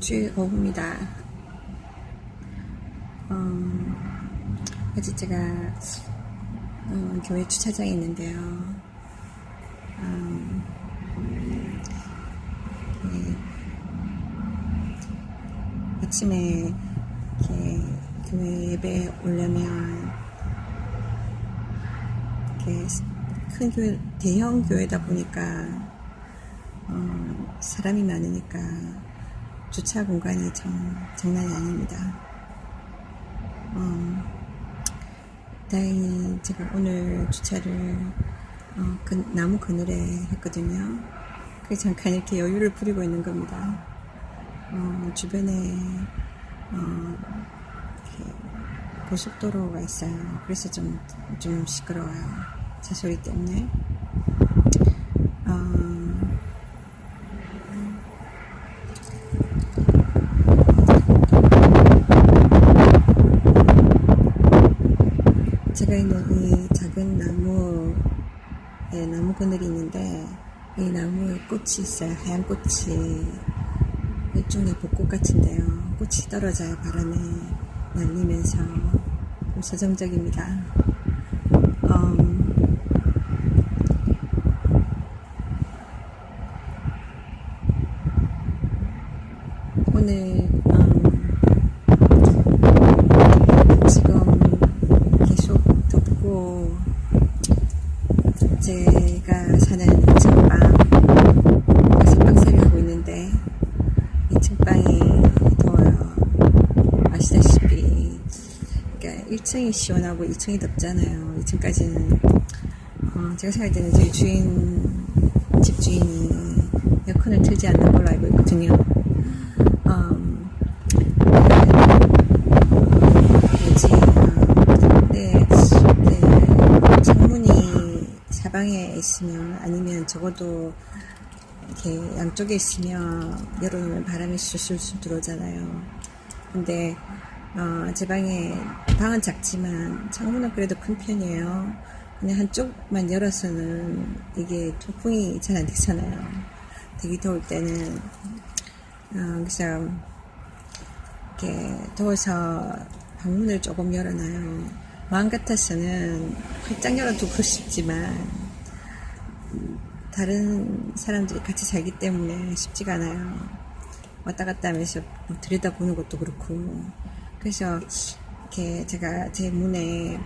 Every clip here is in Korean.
주일 오후입니다. 어제 제가 교회 주차장에 있는데요. 아침에 이렇게 교회 예배 오려면 이렇게 큰 교회, 대형 교회다 보니까 사람이 많으니까 주차 공간이 장난이 아닙니다. 다행히 제가 오늘 주차를 나무 그늘에 했거든요. 그래서 잠깐 이렇게 여유를 부리고 있는 겁니다. 주변에 이렇게 고속도로가 있어요. 그래서 좀 시끄러워요. 차 소리 때문에. 제가 있는 이 작은 나무 그늘이 있는데, 이 나무에 꽃이 있어요. 하얀 꽃이. 일종의 벚꽃 같은데요. 꽃이 떨어져요. 바람에 날리면서. 좀 서정적입니다. 오늘 지금 계속 덥고, 제가 사는 2층 방에서 빡세를 하고 있는데 2층 방이 더워요. 아시다시피. 그러니까 1층이 시원하고 2층이 덥잖아요. 2층까지는 제가 생각할 때는 저희 집 주인이 에어컨을 틀지 않는 걸로 알고 있거든요. 창문이 사방에 있으면, 아니면 적어도 이렇게 양쪽에 있으면 열어놓으면 바람이 술술 들어오잖아요. 근데 제 방은 작지만 창문은 그래도 큰 편이에요. 그냥 한쪽만 열어서는 이게 통풍이 잘 안 되잖아요. 되게 더울 때는. 그래서 이렇게 더워서 방문을 조금 열어놔요. 마음 같아서는 활짝 열어두고 싶지만 다른 사람들이 같이 살기 때문에 쉽지가 않아요. 왔다 갔다 하면서 들여다보는 것도 그렇고. 그래서 이렇게 제가 제 방문에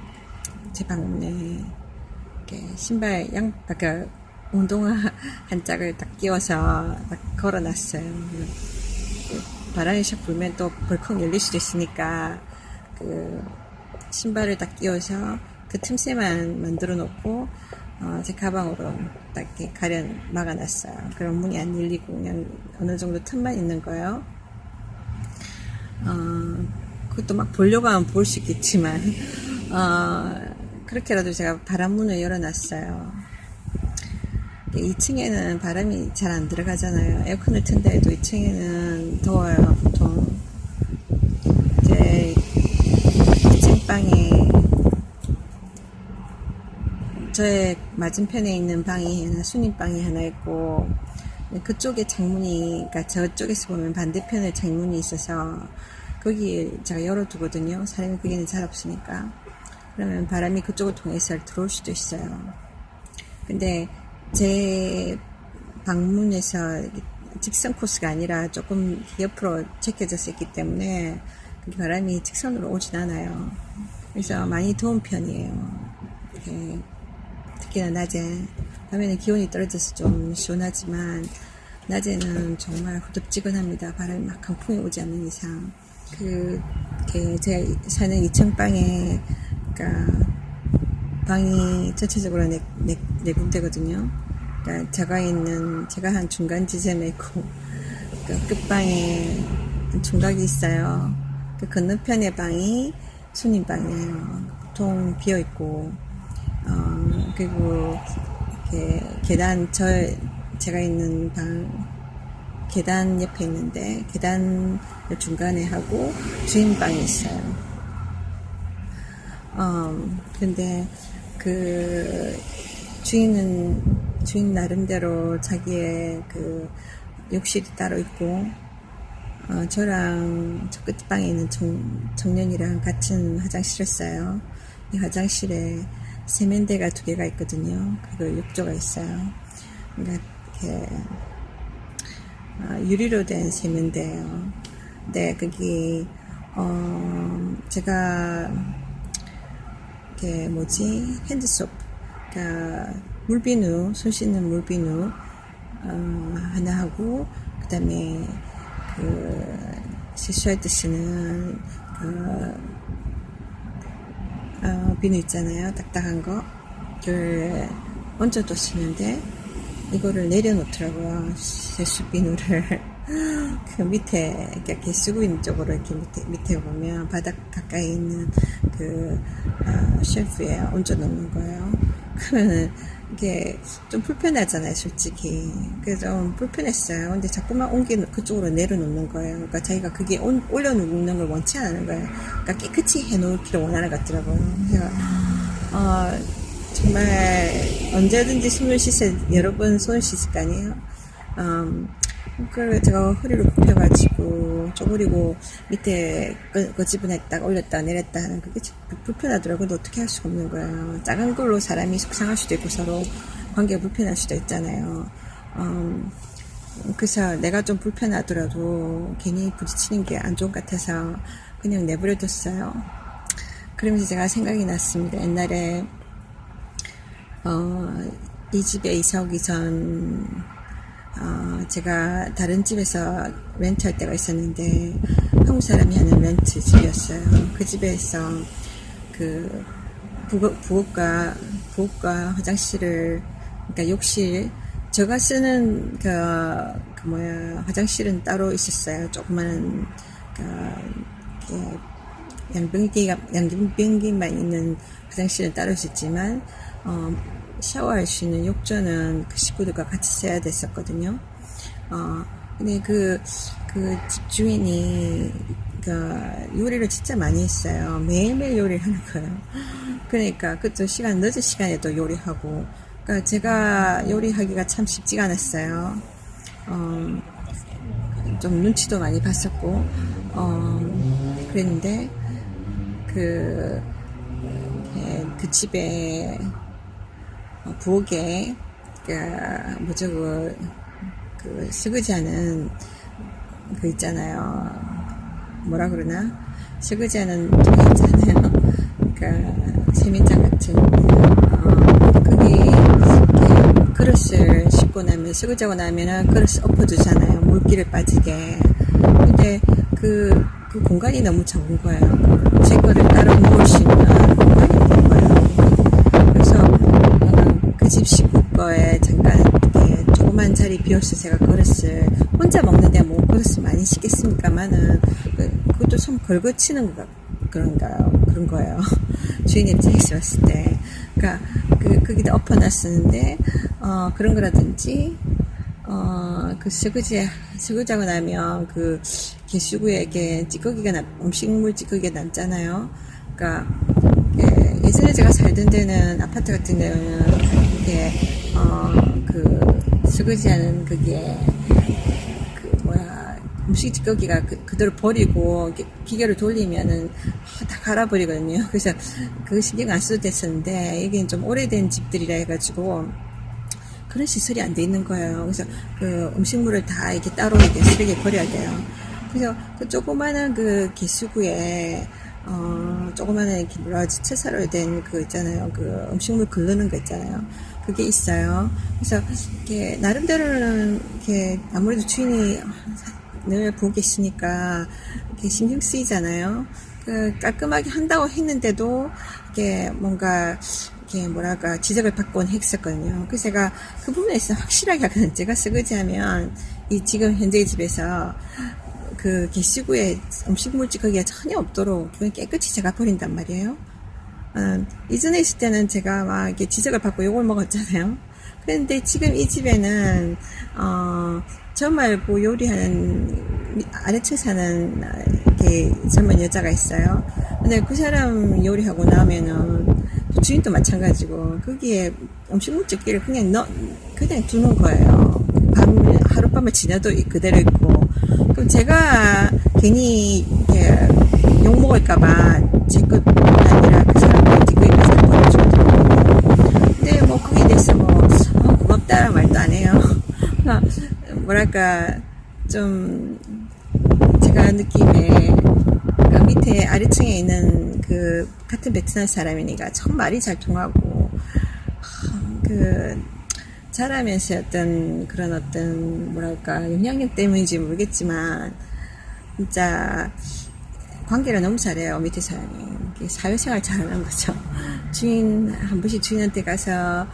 이렇게 신발 아까 운동화 한 짝을 딱 끼워서 딱 걸어놨어요. 바람이 샥 불면 또 벌컥 열릴 수도 있으니까 신발을 딱 끼워서 그 틈새만 만들어 놓고 제 가방으로 딱 이렇게 막아놨어요. 그럼 문이 안 열리고 그냥 어느 정도 틈만 있는 거예요. 그것도 막 보려고 하면 볼 수 있겠지만 그렇게라도 제가 바람문을 열어놨어요. 2층에는 바람이 잘 안 들어가잖아요. 에어컨을 튼다 해도 2층에는 더워요, 보통. 이제 2층 방에 저의 맞은편에 있는 방이 하나, 순임방이 하나 있고, 그쪽에 그러니까 저쪽에서 보면 반대편에 창문이 있어서 거기에 제가 열어두거든요. 사람이 거기는 잘 없으니까. 그러면 바람이 그쪽을 통해서 들어올 수도 있어요. 근데 제 방문에서 직선 코스가 아니라 조금 옆으로 제껴져서 있기 때문에 바람이 직선으로 오진 않아요. 그래서 많이 더운 편이에요. 특히나 낮에. 밤에는 기온이 떨어져서 좀 시원하지만 낮에는 정말 후덥지근합니다. 바람이 막 강풍이 오지 않는 이상. 제가 사는 2층 방에, 그러니까 방이 전체적으로 네 군데거든요. 그러니까 제가 한 중간 지점에 있고, 끝방에 중각이 있어요. 그 건너편의 방이 순임방이에요. 보통 비어있고, 그리고 이렇게 제가 있는 계단 옆에 있는데, 계단 중간에 하고 주인방이 있어요. 근데 주인 나름대로 자기의 욕실이 따로 있고, 저랑 저 끝방에 있는 청년이랑 같은 화장실을 써요. 이 화장실에 세면대가 2개가 있거든요. 그리고 욕조가 있어요. 그러니까 이렇게 유리로 된 세면대예요. 네, 거기 제가 이렇게 뭐지 핸드소프, 그러니까 물비누, 손 씻는 물비누 하나 하고, 그 다음에 그 세수할 때 쓰는 그 비누 있잖아요, 딱딱한 거, 그걸 얹어도 쓰는데 이거를 내려놓더라고요, 세수 비누를. 그 밑에 이렇게 쓰고 있는 쪽으로 이렇게 밑에 보면 바닥 가까이 있는 그 쉘프에 얹어 놓는 거예요. 그러면은 이게 좀 불편하잖아요, 솔직히. 그래서 좀 불편했어요. 근데 자꾸만 그쪽으로 내려놓는 거예요. 그러니까 자기가 그게 올려놓는 걸 원치 않는 거예요. 그러니까 깨끗이 해놓기를 원하는 것 같더라고요. 그래서 정말 언제든지 손을 여러 번 손을 씻을 거 아니에요. 그걸 제가 허리를 굽혀가지고 쪼그리고 밑에 거집어내 딱 올렸다 내렸다 하는 그게 불편하더라고요. 근데 어떻게 할 수가 없는 거예요. 작은 걸로 사람이 속상할 수도 있고 서로 관계가 불편할 수도 있잖아요. 그래서 내가 좀 불편하더라도 괜히 부딪히는 게 안 좋은 것 같아서 그냥 내버려뒀어요. 그러면서 제가 생각이 났습니다. 옛날에 이 집에 이사 오기 전 제가 다른 집에서 렌트할 때가 있었는데 한국 사람이 하는 렌트 집이었어요. 그 집에서 그 부엌과 화장실을, 그러니까 욕실, 제가 쓰는 화장실은 따로 있었어요. 조그마한 양변기만 있는 화장실은 따로 있었지만 샤워할 수 있는 욕조는 그 식구들과 같이 써야 됐었거든요. 근데 그 집주인이 요리를 진짜 많이 했어요. 매일매일 요리를 하는 거예요. 그러니까 그것도 늦은 시간에도 요리하고, 그러니까 제가 요리하기가 참 쉽지가 않았어요. 좀 눈치도 많이 봤었고, 그랬는데 그 집에 부엌에 그 설거지하는 그 있잖아요. 뭐라 그러나? 설거지하는 통 있잖아요. 그러니까 세면장 같은 거기 그릇을 씻고 나면, 설거지하고 나면은 그릇을 엎어두잖아요, 물기를 빠지게. 근데 그 공간이 너무 적은 거예요. 제 거를 따로 모을 수 있는 공간이 없는 거예요. 그래서 그 집 식구 거에 잠깐 이렇게 조그만 자리 비워서 제가 그릇을 혼자 먹는데 뭐 그릇을 많이 씻겠습니까만은 그것도 좀 걸거치는 그런 거예요. 주인 입장에서 봤을 때. 그러니까 거기다 엎어놨었는데 그런 거라든지 그 설거지하고 나면 그 개수구에 이렇게 음식물 찌꺼기가 남잖아요. 그러니까 예전에 제가 살던 데는, 아파트 같은 데는 이렇게 그 설거지하는 그게 음식 찌꺼기가 그대로 버리고 기계를 돌리면은 다 갈아버리거든요. 그래서 그 신경 안 써도 됐었는데 여기는 좀 오래된 집들이라 해가지고 그런 시설이 안 돼 있는 거예요. 그래서 그 음식물을 다 이렇게 따로 이렇게 쓰레기에 버려야 돼요. 그래서 그 조그마한 그 개수구에 조그마한 이렇게 채사로 된 그 있잖아요. 그 음식물 긁는 거 있잖아요. 그게 있어요. 그래서 이렇게 나름대로는 이렇게 아무래도 주인이 늘 보고 계시니까 이렇게 신경 쓰이잖아요. 깔끔하게 한다고 했는데도 이게 뭔가 이렇게 지적을 받곤 했었거든요. 그래서 제가 그 부분에서 확실하게 하거든요. 제가 설거지하면 지금 현재 집에서 그 개수구에 음식물 찌꺼기가 전혀 없도록 그건 깨끗이 제가 버린단 말이에요. 이전에 있을 때는 제가 막 이렇게 지적을 받고 욕을 먹었잖아요. 그런데 지금 이 집에는 저 말고 요리하는 아래층 사는 이렇게 젊은 여자가 있어요. 근데 그 사람 요리하고 나면은 주인도 마찬가지고 거기에 음식물 찌꺼기를 그냥 두는 거예요. 하룻밤을 지나도 그대로 있고. 그럼 그럼 제가 괜히 이렇게 욕 먹을까봐 제 것 아니라 그 사람한테 그 입에 잘 보내주거든요. 근데 뭐 그게 돼서 뭐 고맙다라는 말도 안 해요. 뭐랄까 좀 제가 느낌에 그 밑에 아래층에 있는 그 같은 베트남 사람이니까 참 말이 잘 통하고 그 자라면서 어떤 그런 어떤 뭐랄까 영향력 때문인지 모르겠지만 진짜 관계를 너무 잘해요. 밑에 사람이 사회생활 잘하는 거죠. 주인 한 번씩 주인한테 가서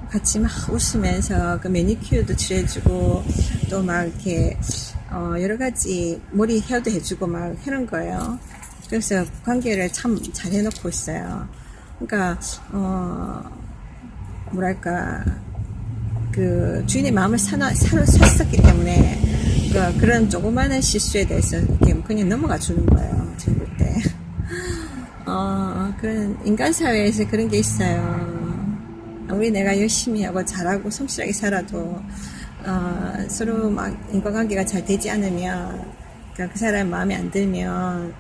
같이 막 웃으면서 그 매니큐어도 칠해주고 또 막 이렇게 여러 가지 머리 헤어도 해주고 막 해놓은 거예요. 그래서 관계를 참 잘 해놓고 있어요. 그러니까 뭐랄까 그 주인의 마음을 샀었기 때문에 그런 조그마한 실수에 대해서 이렇게 그냥 넘어가 주는 거예요. 제가 볼 때. 그런 인간 사회에서 그런 게 있어요. 아무리 내가 열심히 하고 잘하고 성실하게 살아도 서로 막 인간관계가 잘 되지 않으면 그러니까 그 사람 마음에 안 들면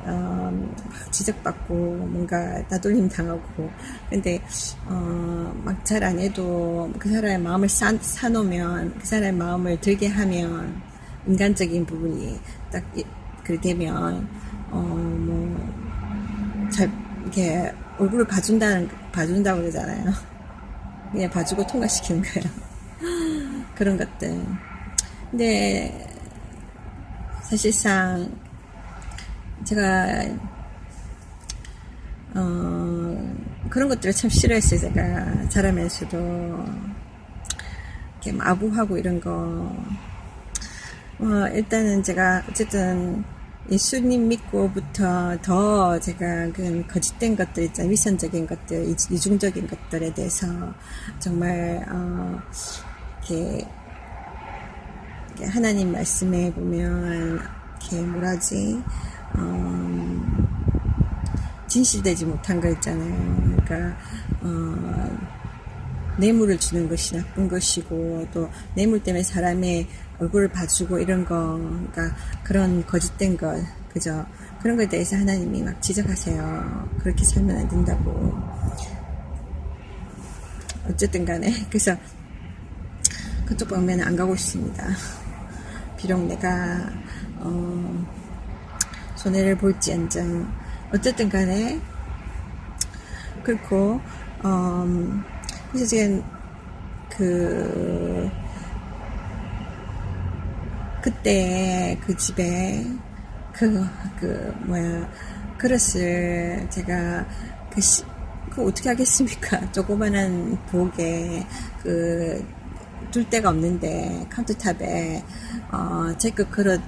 막 지적받고 뭔가 나돌림 당하고 근데 막 잘 안 해도 그 사람의 마음을 사놓으면 그 사람의 마음을 들게 하면 인간적인 부분이 딱 그렇게 되면 뭐 잘 이렇게 얼굴을 봐준다고 그러잖아요. 그냥 봐주고 통과시키는 거예요. 그런 것들. 근데 사실상 제가 그런 것들을 참 싫어했어요. 제가 자라면서도 이렇게 아부하고 이런 거. 일단은 제가 어쨌든 예수님 믿고부터 더 제가 그 거짓된 것들 있잖아요. 위선적인 것들, 이중적인 것들에 대해서 정말 이렇게 하나님 말씀에 보면 이렇게 뭐라지 진실되지 못한 거 있잖아요. 그러니까 뇌물을 주는 것이 나쁜 것이고 또 뇌물 때문에 사람의 얼굴을 봐주고 이런 거 그러니까 그런 거짓된 것 그죠? 그런 것에 대해서 하나님이 막 지적하세요. 그렇게 살면 안 된다고. 어쨌든 간에 그래서 그쪽 방면은 안 가고 있습니다. 비록 내가 손해를 볼지언정 어쨌든 간에 그렇고 그래서 지금 그때 그 집에 그릇을 제가 그 어떻게 하겠습니까? 조그만한 부엌에 둘 데가 없는데 카운터탑에 제 거 그릇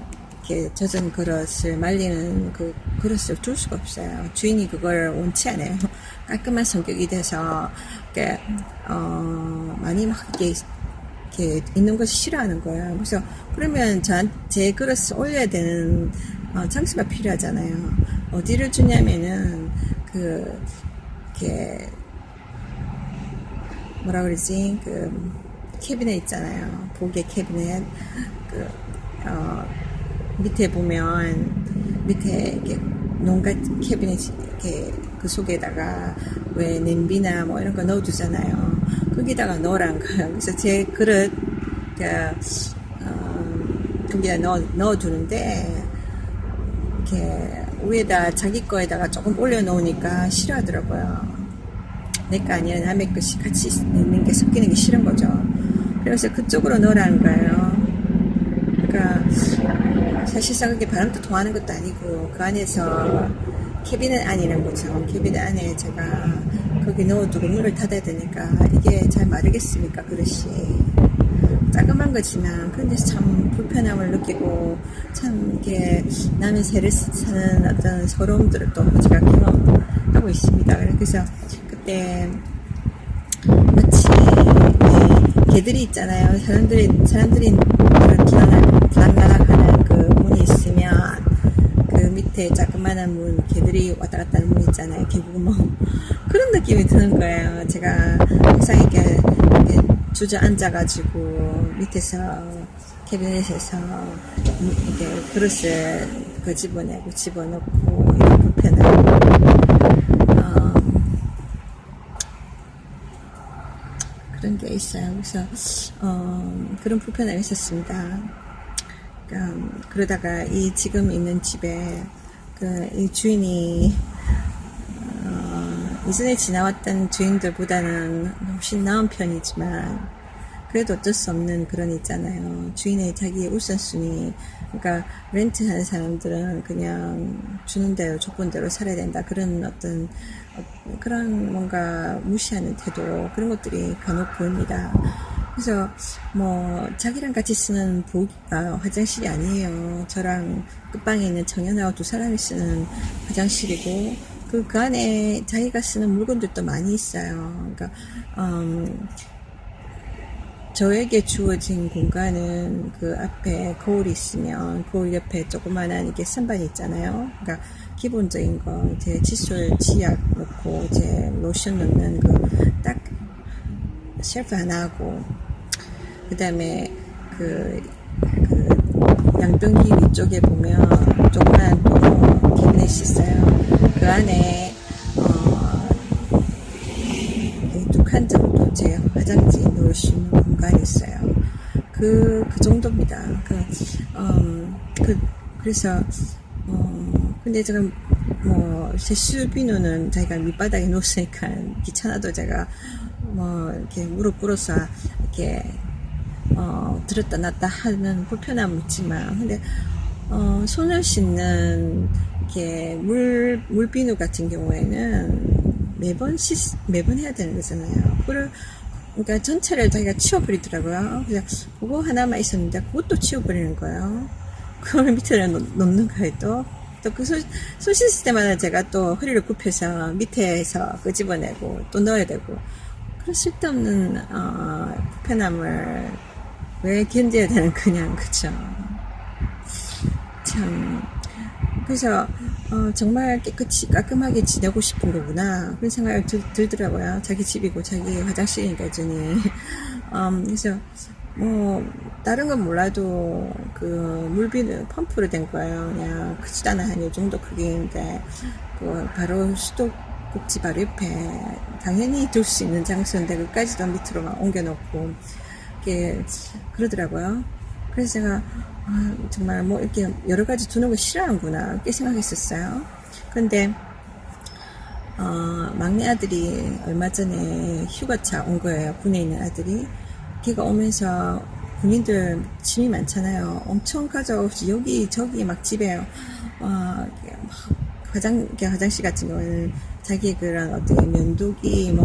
이렇게 젖은 그릇을 말리는 그 그릇을 둘 수가 없어요. 주인이 그걸 원치 않아요. 깔끔한 성격이 돼서 이렇게 많이 막 이렇게 있는 것이 싫어하는 거예요. 그래서 그러면 제 그릇을 올려야 되는 장소가 필요하잖아요. 어디를 주냐면은 이렇게 뭐라 그러지 캐비넷 있잖아요. 보게 캐비넷 밑에 보면 밑에 이렇게 농가 캐비넷 이렇게 그 속에다가 왜 냄비나 뭐 이런 거 넣어두잖아요. 거기다가 넣으라는 거예요. 그래서 제 그릇 거기다 넣어두는데 이렇게 위에다 자기 거에다가 조금 올려놓으니까 싫어하더라고요. 내 거 아니라 남의 것이 같이 있는 게 섞이는 게 싫은 거죠. 그래서 그쪽으로 넣으라는 거예요. 그러니까 사실상 그게 바람도 통하는 것도 아니고 그 안에서 캐비넷 안이란 거죠. 캐비넷 안에 제가 거기 넣어두고 문을 닫아야 되니까 이게 잘 마르겠습니까? 그릇이 자그만 거지만 그런데 참 불편함을 느끼고 참 이게 남의 새를 사는 어떤 서러움들을 또 제가 경험하고 있습니다. 그래서 그때 마치 개들이 있잖아요. 사람들이 들락날락하는 그 문이 있으면 그 밑에 자그마한 문, 개들이 왔다 갔다 하는 문 있잖아요. 개구멍. 그런 느낌이 드는 거예요. 제가 항상 이렇게 주저앉아가지고 밑에서 캐비넷에서 이렇게 그릇을 끄집어내고 집어넣고 이런 불편함, 그런 게 있어요. 그래서 그런 불편함이 있었습니다. 그러다가 이 지금 있는 집에 이 주인이 이전에 지나왔던 주인들보다는 훨씬 나은 편이지만 그래도 어쩔 수 없는 그런 있잖아요. 주인의 자기의 우선순위. 그러니까 렌트하는 사람들은 그냥 주는 대로 조건대로 살아야 된다. 그런 어떤 그런 뭔가 무시하는 태도, 그런 것들이 간혹 보입니다. 그래서 뭐 자기랑 같이 쓰는 화장실이 아니에요. 저랑 끝방에 있는 청년하고 두 사람이 쓰는 화장실이고 그 안에 자기가 쓰는 물건들도 많이 있어요. 그러니까 저에게 주어진 공간은 그 앞에 거울이 있으면 거울 옆에 조그만한 이게 선반이 있잖아요. 그러니까 기본적인 거 이제 칫솔, 치약 넣고 이제 로션 넣는 그 딱 쉘프 하나 하고, 그 다음에 그 양변기 위쪽에 보면 조그만한 캐비넷이 있어요. 그 안에 두 칸 정도 제 화장지 넣을 수 있는 공간이 있어요. 그 정도입니다. 그래서 근데 제가 세수 비누는 자기가 밑바닥에 놓으니까 귀찮아도 제가 이렇게 무릎 꿇어서 이렇게 들었다 놨다 하는 불편함은 있지만, 근데 손을 씻는 이렇게 물비누 같은 경우에는 매번 해야 되는 거잖아요. 그러니까 전체를 자기가 치워버리더라고요. 그래서 그거 하나만 있었는데 그것도 치워버리는 거예요. 그걸 밑에 놓는 거예요. 또 그 손 씻을 때마다 제가 또 허리를 굽혀서 밑에서 끄집어내고 또 넣어야 되고, 그런 쓸데없는 불편함을 왜 견뎌야 되는 그냥, 그쵸? 참, 그래서 정말 깨끗이 깔끔하게 지내고 싶은 거구나, 그런 생각이 들더라고요. 자기 집이고 자기 화장실이니까 여전히. 그래서 다른 건 몰라도 그 물비누 펌프로 된 거예요. 그냥 크지도 않아, 한 요 정도 크기인데 바로 수도꼭지 바로 옆에 당연히 둘 수 있는 장소인데 그까지도 밑으로 막 옮겨놓고 이렇게 그러더라고요. 그래서 제가 정말 이렇게 여러 가지 두는 거 싫어하는구나 이렇게 생각했었어요. 그런데 막내 아들이 얼마 전에 휴가차 온 거예요. 군에 있는 아들이. 걔가 오면서 군인들 짐이 많잖아요. 엄청 가져오지, 여기 저기 막 집에 화장실 같은 경우는 자기 그런 어떤 면도기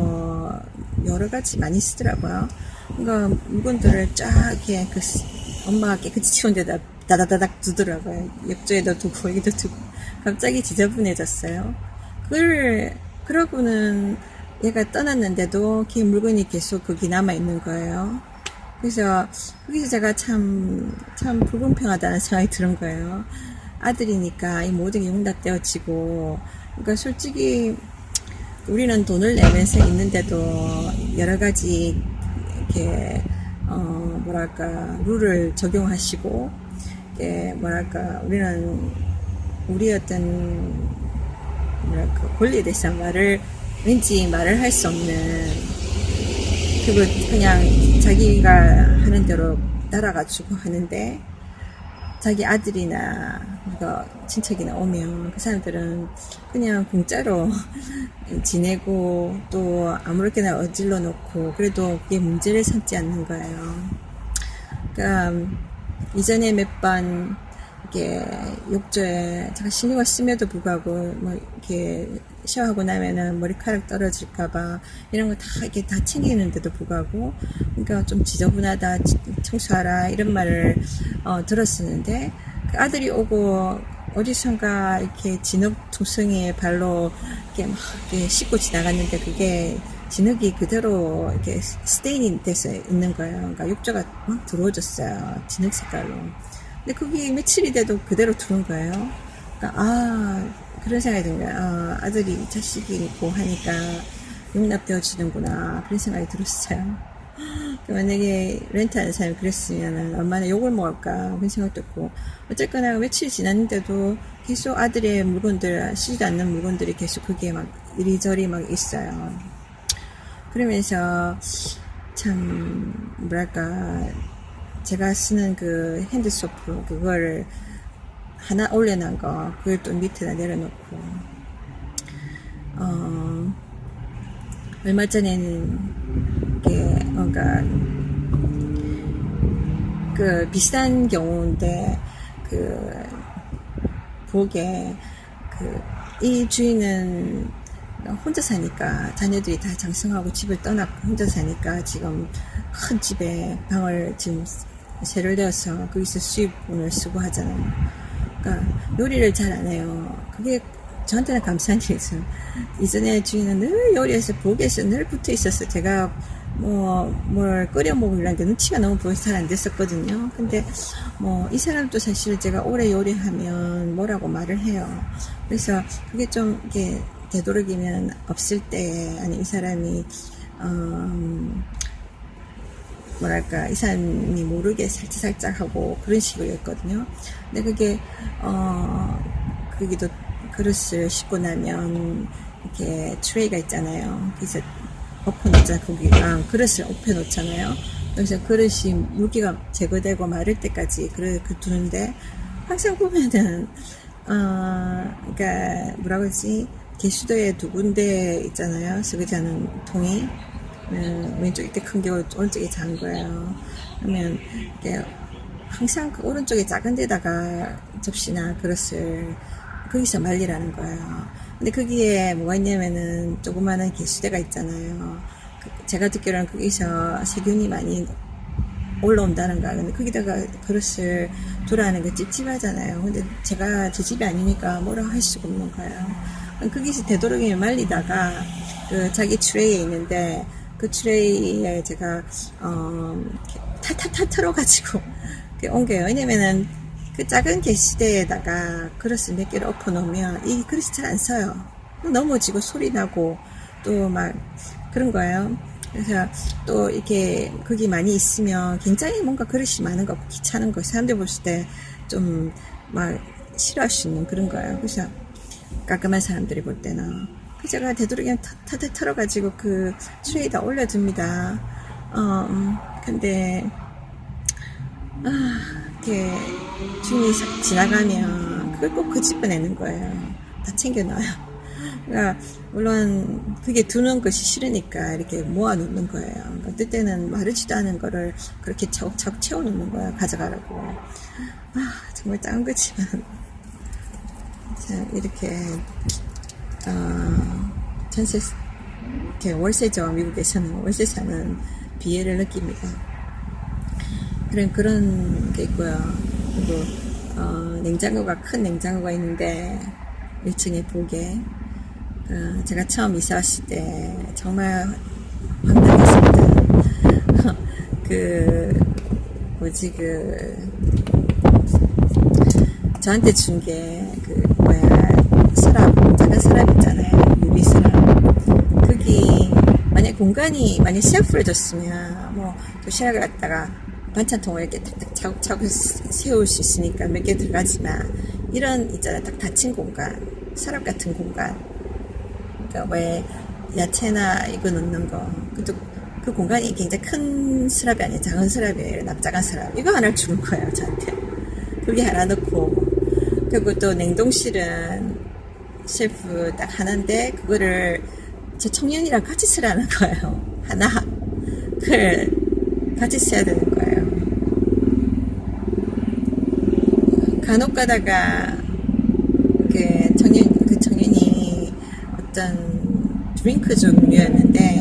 여러 가지 많이 쓰더라고요. 그러니까 물건들을 쫙 이렇게 엄마가 깨끗이 치운 데다 다다다닥 두더라고요. 옆조에도 두고 여기도 두고. 갑자기 지저분해졌어요. 그러고는 얘가 떠났는데도 걔 물건이 계속 거기 남아있는 거예요. 그래서 거기서 제가 참 불공평하다는 생각이 드는 거예요. 아들이니까 이 모든 게 용다 떼어지고, 그러니까 솔직히 우리는 돈을 내면서 있는데도 여러 가지 이렇게 룰을 적용하시고, 이게 우리는 우리 어떤 권리에 대해서 왠지 말을 할 수 없는, 그리고 그냥 자기가 하는 대로 따라가지고 하는데, 자기 아들이나 친척이나 오면 그 사람들은 그냥 공짜로 지내고 또 아무렇게나 어질러 놓고 그래도 그게 문제를 삼지 않는 거예요. 그러니까 이전에 몇 번 이렇게 욕조에 제가 신경을 쓰며도 불구하고 이렇게 샤워하고 나면은 머리카락 떨어질까봐 이런 거 이렇게 다 챙기는데도 불구하고, 그러니까 좀 지저분하다, 청소하라 이런 말을 들었었는데, 그 아들이 오고 어디선가 이렇게 진흙 투성이에 발로 이렇게 씻고 지나갔는데 그게 진흙이 그대로 이렇게 스테인이 돼서 있는 거예요. 그러니까 욕조가 막 더러워졌어요. 진흙 색깔로. 근데 그게 며칠이 돼도 그대로 두는 거예요. 그러니까 그런 생각이 든 거예요. 아들이 자식이 있고 하니까 용납되어지는구나, 그런 생각이 들었어요. 만약에 렌트하는 사람이 그랬으면 얼마나 욕을 먹을까 그런 생각도 있고, 어쨌거나 며칠 지났는데도 계속 아들의 물건들, 쓰지도 않는 물건들이 계속 그게 막 이리저리 막 있어요. 그러면서 참 뭐랄까, 제가 쓰는 그 핸드소프 그거를 하나 올려놓은 거 그걸 또 밑에다 내려놓고, 얼마 전에는 이게 뭔가 그 비슷한 경우인데, 그 부엌에 이 주인은 혼자 사니까, 자녀들이 다 장성하고 집을 떠났고 혼자 사니까 지금 큰 집에 방을 지금 세를 내어서 거기서 수입원을 쓰고 하잖아요. 그러니까 요리를 잘 안 해요. 그게 저한테는 감사한 일이죠. 이전에 주인은 늘 요리해서 부엌에서 늘 붙어 있어서 제가 뭘 끓여 먹으려는 게 눈치가 너무 보여서 잘 안 됐었거든요. 근데 이 사람도 사실 제가 오래 요리하면 뭐라고 말을 해요. 그래서 그게 좀 이렇게 되도록이면 없을 때, 아니 이 사람이 뭐랄까, 이 사람이 모르게 살짝살짝 하고 그런 식으로였거든요. 근데 그게 거기도 그릇을 씻고 나면 이렇게 트레이가 있잖아요. 그래서 엎어놓잖아요. 거기랑 그릇을 엎어놓잖아요. 그래서 그릇이 물기가 제거되고 마를 때까지 두는데, 항상 보면은 그러니까 뭐라고 하지, 개수도에 두 군데 있잖아요. 설거지 하는 통이. 왼쪽이 때 큰 게 오른쪽이 작은 거예요. 그러면 이렇게 항상 그 오른쪽에 작은 데다가 접시나 그릇을 거기서 말리라는 거예요. 근데 거기에 뭐가 있냐면은 조그마한 개수대가 있잖아요. 제가 듣기로는 거기서 세균이 많이 올라온다는가. 근데 거기다가 그릇을 두라는 게 찝찝하잖아요. 근데 제가 제 집이 아니니까 뭐라고 할 수가 없는 거예요. 거기서 되도록이면 말리다가 그 자기 트레이에 있는데, 그 트레이에 제가 탈탈탈 털어가지고 옮겨요. 왜냐면은 그 작은 개시대에다가 그릇을 몇 개를 엎어 놓으면 이 그릇이 잘 안 서요. 넘어지고 소리 나고 또 막 그런 거예요. 그래서 또 이렇게 거기 많이 있으면 굉장히 뭔가 그릇이 많은 거 귀찮은 거, 사람들 봤을 때 좀 막 싫어할 수 있는 그런 거예요. 그래서 깔끔한 사람들이 볼 때는 제가 되도록이면 탈탈 털어가지고 그 트레이에다 올려줍니다. 근데 이렇게 주인이 지나가면 그걸 꼭 그 집어내는 거예요. 다 챙겨놔요. 그러니까 물론 그게 두는 것이 싫으니까 이렇게 모아놓는 거예요. 그러니까 어떨 때는 마르지도 않은 거를 그렇게 차곡차곡 채워놓는 거예요. 가져가라고. 정말 작은 거지만 이렇게 전세, 이렇게 월세죠. 미국에서는 월세 사는 비애를 느낍니다. 그런 게 있고요. 그리고 냉장고가, 큰 냉장고가 있는데 1층에 부엌에 제가 처음 이사 왔을 때 정말 황당했습니다. 저한테 준 게 서랍, 작은 서랍 있잖아요. 유리 서랍. 거기 만약 셀프를 줬으면 도시락을 갖다가 반찬통을 이렇게 탁탁 차곡차곡 세울 수 있으니까 몇 개 들어가지만, 이런 있잖아요. 딱 닫힌 공간, 서랍 같은 공간. 그러니까 왜 야채나 이거 넣는 거, 그 공간이 굉장히 큰 서랍이 아니에요. 작은 서랍이에요. 납작한 서랍. 이거 하나 주는 거예요, 저한테. 그게 하나 넣고, 그리고 또 냉동실은 셰프 딱 하나인데, 그거를 제 청년이랑 같이 쓰라는 거예요. 하나. 그걸 같이 써야 되는 거예요. 간혹 가다가, 그 청년이 어떤 드링크 종류였는데,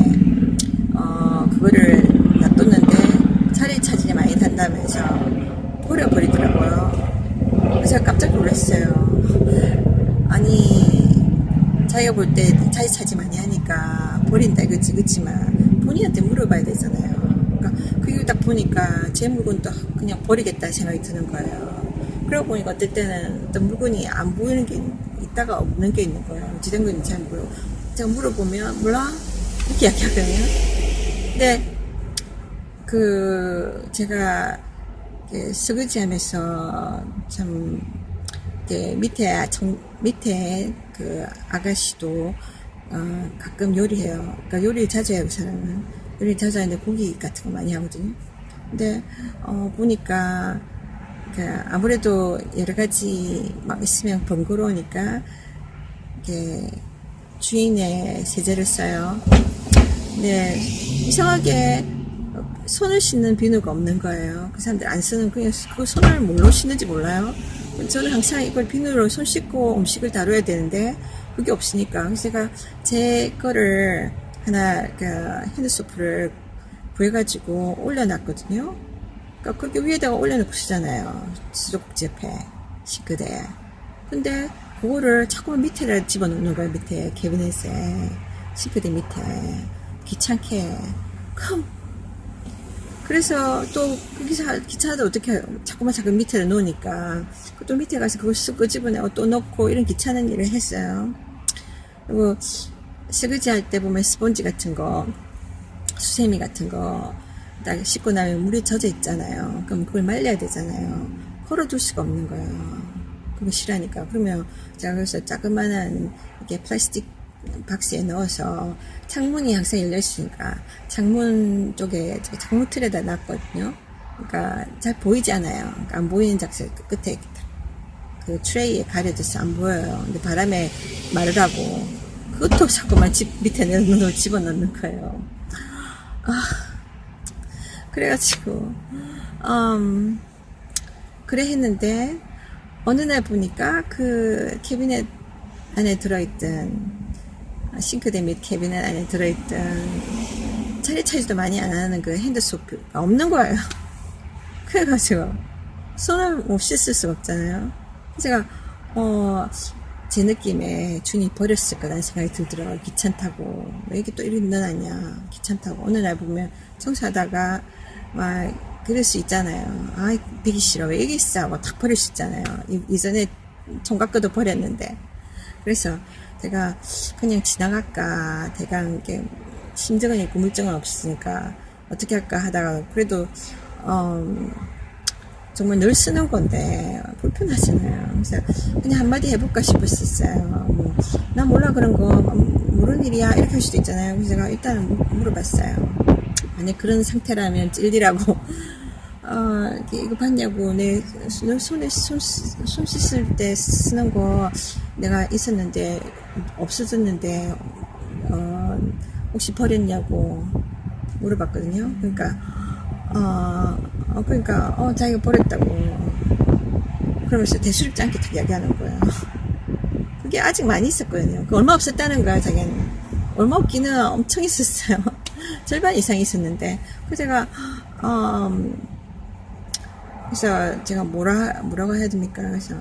그거를 놔뒀는데, 자리 차지가 많이 된다면서 버려버리더라고요. 그래서 깜짝 놀랐어요. 아니, 자기가 볼 때 자리 차지 많이 하니까 버린다 이거지, 그렇지만 본인한테 물어봐야 되잖아요. 그러니까 그걸 딱 보니까 제 물건도 그냥 버리겠다 생각이 드는 거예요. 그러고 보니까 어떨 때는 어떤 물건이 안 보이는 게 있다가 없는 게 있는 거예요. 어찌된 건지 잘 모르고, 제가 물어보면 몰라? 이렇게 이야기하거든요. 근데 제가 스그지 하면서 참 밑에 그 아가씨도 가끔 요리해요. 그러니까 요리 자주 해요. 그 사람은 요리 자주 하는데 고기 같은 거 많이 하거든요. 근데 보니까 그 아무래도 여러 가지 막 있으면 번거로우니까 이렇게 주인의 세제를 써요. 근데 이상하게 손을 씻는 비누가 없는 거예요. 그 사람들 안 쓰는 그냥 그 손을 뭘로 씻는지 몰라요. 저는 항상 이걸 비누로 손 씻고 음식을 다뤄야 되는데 그게 없으니까 그래서 제가 제 거를 하나 그 핸드소프를 구해가지고 올려놨거든요. 그러니까 그렇게 위에다가 올려놓고 쓰잖아요. 수도꼭지 옆에 싱크대에. 근데 그거를 자꾸만 밑에다 집어넣는 거예요. 밑에 캐비넷에 싱크대 밑에 귀찮게. 그래서 또 귀찮아도 어떻게 해요? 자꾸만 밑에다 놓으니까 또 밑에 가서 그걸 쓱 끄집어내고 또 넣고 이런 귀찮은 일을 했어요. 그리고 설거지 할 때 보면 스펀지 같은 거, 수세미 같은 거 딱 씻고 나면 물이 젖어 있잖아요. 그럼 그걸 말려야 되잖아요. 걸어둘 수가 없는 거예요. 그거 싫어하니까. 그러면 제가 그래서 자그마한 이렇게 플라스틱 박스에 넣어서 창문이 항상 열려 있으니까 창문 쪽에 창문 틀에다 놨거든요. 그러니까 잘 보이지 않아요. 그러니까 안 보이는 작세 끝에 그 트레이에 가려져서 안 보여요. 근데 바람에 마르라고 그것도 자꾸만 밑에 집어넣는 거예요. 그래가지고 그래 했는데 어느 날 보니까 그 캐비넷 안에 들어있던 싱크대 및 캐비넷 안에 들어있던 차례차례도 많이 안 하는 그 핸드소프가 없는 거예요. 그래가지고 손을 못 씻을 수가 없잖아요. 제가 제 느낌에 주인이 버렸을 거라는 생각이 들더라고요. 귀찮다고. 왜 이렇게 또 이렇게 넣어놨냐. 귀찮다고. 어느 날 보면 청소하다가 막 그럴 수 있잖아요. 아, 되기 싫어. 왜 이게 있어? 하고 탁 버릴 수 있잖아요. 이전에 총각거도 버렸는데. 그래서 제가 그냥 지나갈까. 대강 이렇게 심증은 있고 물증은 없으니까 어떻게 할까 하다가 그래도 정말 늘 쓰는 건데 불편하잖아요. 그래서 그냥 한마디 해볼까 싶었었어요. 나 몰라 그런 거 모르는 일이야 이렇게 할 수도 있잖아요. 그래서 제가 일단은 물어봤어요. 만약 그런 상태라면 찔리라고 이거 봤냐고. 내 손에 손 씻을 때 쓰는 거 내가 있었는데 없어졌는데 혹시 버렸냐고 물어봤거든요. 그러니까 자기가 버렸다고 그러면서 대수롭지 않게 딱 이야기하는 거예요. 그게 아직 많이 있었거든요. 얼마 없었다는 거야. 자기는 얼마 없기는 엄청 있었어요. 절반 이상 있었는데 그래서 제가 뭐라고 해야 됩니까? 그래서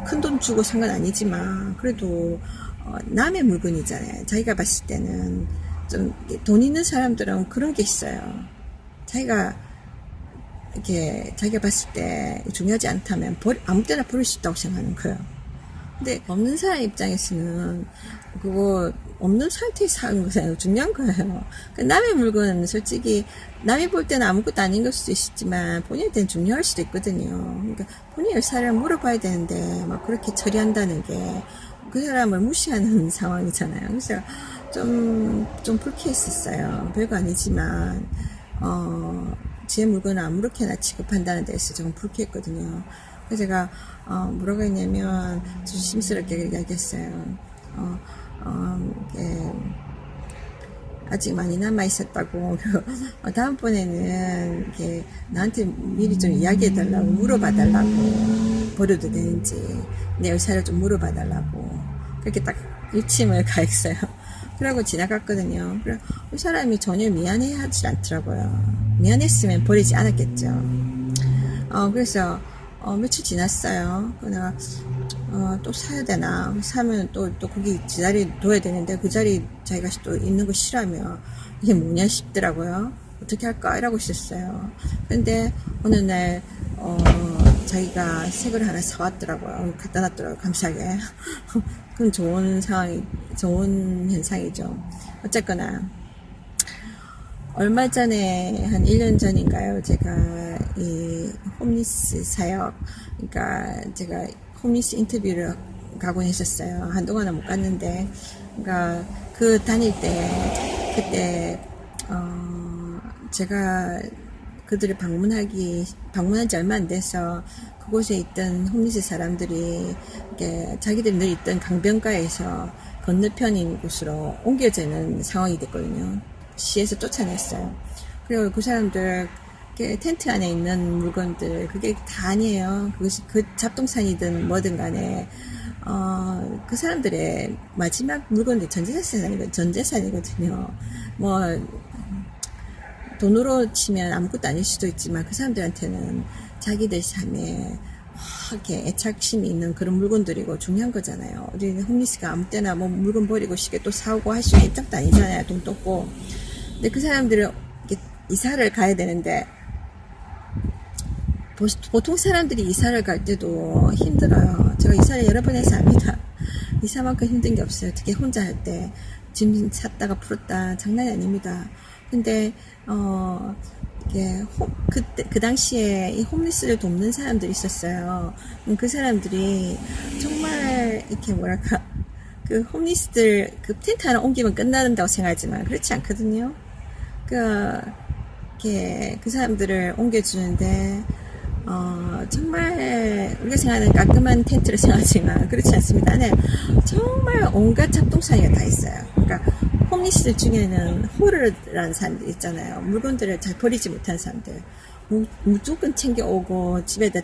큰 돈 주고 산 건 아니지만 그래도 남의 물건이잖아요. 자기가 봤을 때는 좀 돈 있는 사람들은 그런 게 있어요. 자기가 봤을 때 중요하지 않다면 아무 때나 버릴 수 있다고 생각하는 거예요. 근데 없는 사람 입장에서는 그거 없는 상태에 사는 거잖아요. 중요한 거예요. 남의 물건은 솔직히 남이 볼 때는 아무것도 아닌 걸 수도 있지만 본인한테는 중요할 수도 있거든요. 그러니까 본인의 사람을 물어봐야 되는데 막 그렇게 처리한다는 게 그 사람을 무시하는 상황이잖아요. 그래서 좀 불쾌했었어요. 별거 아니지만 제 물건을 아무렇게나 취급한다는 데서 조금 불쾌했거든요. 그래서 제가 뭐라고 했냐면 조심스럽게 이야기했어요. 아직 많이 남아 있었다고. 다음번에는 나한테 미리 좀 이야기해 달라고, 물어봐 달라고, 버려도 되는지 내 의사를 좀 물어봐 달라고 그렇게 딱 일침을 가했어요. 그러고 지나갔거든요. 그래 이 사람이 전혀 미안해하지 않더라고요. 미안했으면 버리지 않았겠죠. 그래서 며칠 지났어요. 내가 또 사야 되나? 사면 또 거기 자리 둬야 되는데 그 자리 자기가 또 있는 거 싫어하면 이게 뭐냐 싶더라고요. 어떻게 할까? 이러고 있었어요. 근데 어느 날 자기가 새 걸 하나 사왔더라고요. 갖다 놨더라고요. 감사하게. 그건 좋은 현상이죠. 어쨌거나 얼마 전에, 한 1년 전인가요? 제가 이 홈리스 사역, 그러니까 제가 홈리스 인터뷰를 가곤 했었어요. 한동안은 못 갔는데, 그러니까 그 다닐 때, 그때, 제가 그들을 방문한 지 얼마 안 돼서 그곳에 있던 홈리스 사람들이 이게 자기들이 늘 있던 강변가에서 건너편인 곳으로 옮겨지는 상황이 됐거든요. 시에서 쫓아냈어요. 그리고 그 사람들 텐트 안에 있는 물건들 그게 다 아니에요. 그것이 그 잡동산이든 뭐든 간에 그 사람들의 마지막 물건들 전재산이거든요. 뭐 돈으로 치면 아무것도 아닐 수도 있지만 그 사람들한테는 자기들 삶에 이렇게 애착심이 있는 그런 물건들이고 중요한 거잖아요. 우리 홈리스가 아무 때나 뭐 물건 버리고 쉽게 또 사오고 할 수 있는 입장도 아니잖아요. 돈 떴고. 근데 그 사람들은 이사를 가야 되는데 보통 사람들이 이사를 갈 때도 힘들어요. 제가 이사를 여러 번 해서 압니다. 이사만큼 힘든 게 없어요. 특히 혼자 할 때 짐 샀다가 풀었다 장난이 아닙니다. 근데 이게 그때 그 당시에 이 홈리스를 돕는 사람들이 있었어요. 그 사람들이 정말 이렇게 뭐랄까 그 홈리스들 그 텐트 하나 옮기면 끝나는다고 생각하지만 그렇지 않거든요. 그 사람들을 옮겨주는데 정말 우리가 생각하는 깔끔한 텐트를 생각하지만 그렇지 않습니다. 안에 정말 온갖 잡동사니가 다 있어요. 그러니까 홈리스들 중에는 호르라는 사람들 있잖아요. 물건들을 잘 버리지 못한 사람들. 무조건 챙겨오고 집에다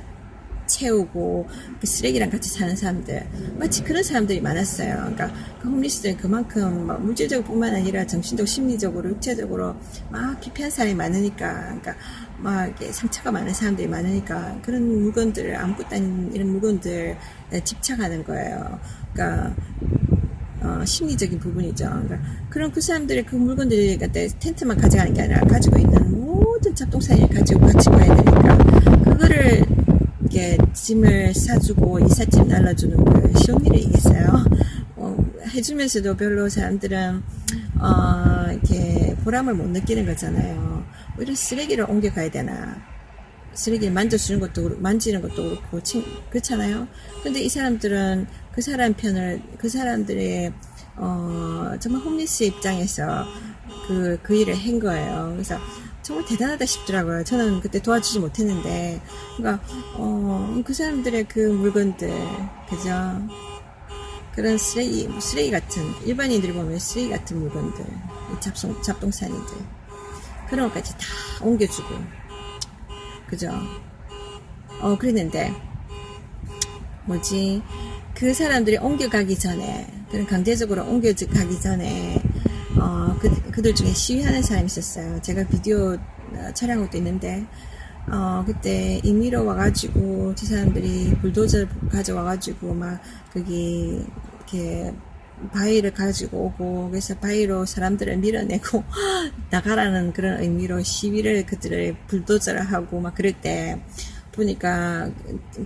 채우고 그 쓰레기랑 같이 사는 사람들 마치 그런 사람들이 많았어요. 그러니까 그 홈리스들은 그만큼 막 물질적으로 뿐만 아니라 정신적, 심리적으로, 육체적으로 막 피폐한 사람이 많으니까, 그러니까 막 이렇게 상처가 많은 사람들이 많으니까 그런 물건들을 아무것도 아닌 이런 물건들 집착하는 거예요. 그러니까 심리적인 부분이죠. 그러니까 그런 그 사람들이 그 물건들이 텐트만 가져가는 게 아니라 가지고 있는 모든 잡동사니를 가지고 같이 가야 되니까 그거를 이렇게 짐을 사주고 이삿짐 날라주는 걸 쉬운 일이겠어요. 해주면서도 별로 사람들은 이렇게 보람을 못 느끼는 거잖아요. 이런 쓰레기를 옮겨가야 되나? 쓰레기를 만지는 것도 그렇고 그렇잖아요. 근데 이 사람들은 그 사람들의 정말 홈리스 입장에서 그 일을 한 거예요. 그래서 정말 대단하다 싶더라고요. 저는 그때 도와주지 못했는데, 그러니까 그 사람들의 그 물건들, 그죠? 그런 쓰레기 같은 일반인들이 보면 쓰레기 같은 물건들, 잡동사니들 그런 것까지 다 옮겨주고, 그죠? 그랬는데 그 사람들이 옮겨가기 전에, 그런 강제적으로 옮겨가기 전에 그들 중에 시위하는 사람이 있었어요. 제가 비디오 촬영한 것도 있는데, 그때 임의로 와가지고, 저 사람들이 불도저를 가져와가지고, 막, 거기, 이렇게, 바위를 가지고 오고, 그래서 바위로 사람들을 밀어내고, 나가라는 그런 의미로 시위를 그들을 불도저를 하고, 막 그럴 때, 보니까,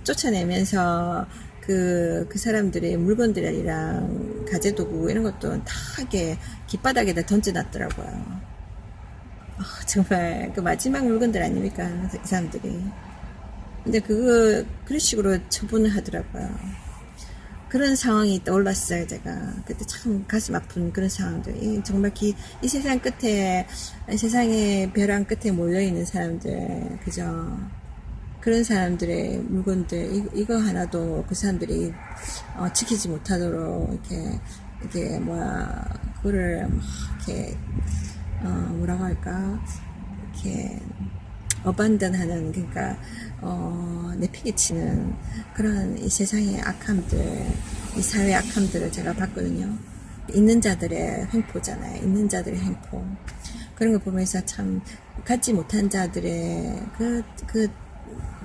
쫓아내면서, 그 사람들의 물건들이랑 가재도구 이런 것도 다 이렇게 길바닥에다 던져놨더라고요. 정말 그 마지막 물건들 아닙니까 이 사람들이. 근데 그런 식으로 처분을 하더라고요. 그런 상황이 떠올랐어요. 제가 그때 참 가슴 아픈 그런 상황들. 정말 이 세상 끝에, 세상의 벼랑 끝에 몰려있는 사람들, 그죠? 그런 사람들의 물건들, 이거 하나도 그 사람들이 지키지 못하도록 이렇게 그거를 이렇게 뭐라고 할까, 이렇게 어반던하는, 그러니까 내팽개치는 그런 이 세상의 악함들, 이 사회의 악함들을 제가 봤거든요. 있는 자들의 횡포잖아요. 있는 자들의 횡포. 그런 걸 보면서 참 갖지 못한 자들의 그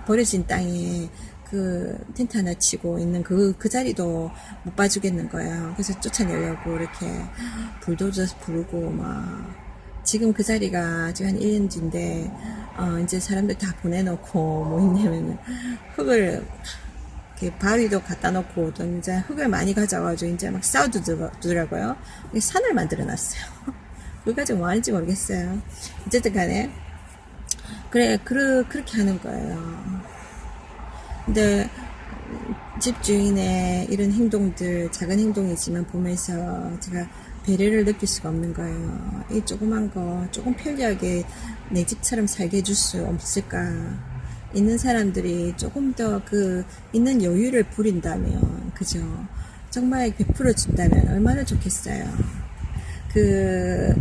버려진 땅에 그 텐트 하나 치고 있는 그 자리도 못 봐주겠는 거예요. 그래서 쫓아내려고 이렇게 불도저 부르고 막. 지금 그 자리가 지금 한 1년 뒤인데 이제 사람들 다 보내놓고 뭐 있냐면 흙을 이렇게 바위도 갖다 놓고 또 이제 흙을 많이 가져와가지고 이제 막 쌓아두더라고요. 산을 만들어 놨어요. 우리 가족 뭐 하는지 모르겠어요. 어쨌든 간에 그래 그렇게 하는 거예요. 근데 집주인의 이런 행동들, 작은 행동이지만 보면서 제가 배려를 느낄 수가 없는 거예요. 이 조그만 거 조금 편리하게 내 집처럼 살게 해줄 수 없을까? 있는 사람들이 조금 더 그 있는 여유를 부린다면, 그죠? 정말 베풀어 준다면 얼마나 좋겠어요. 그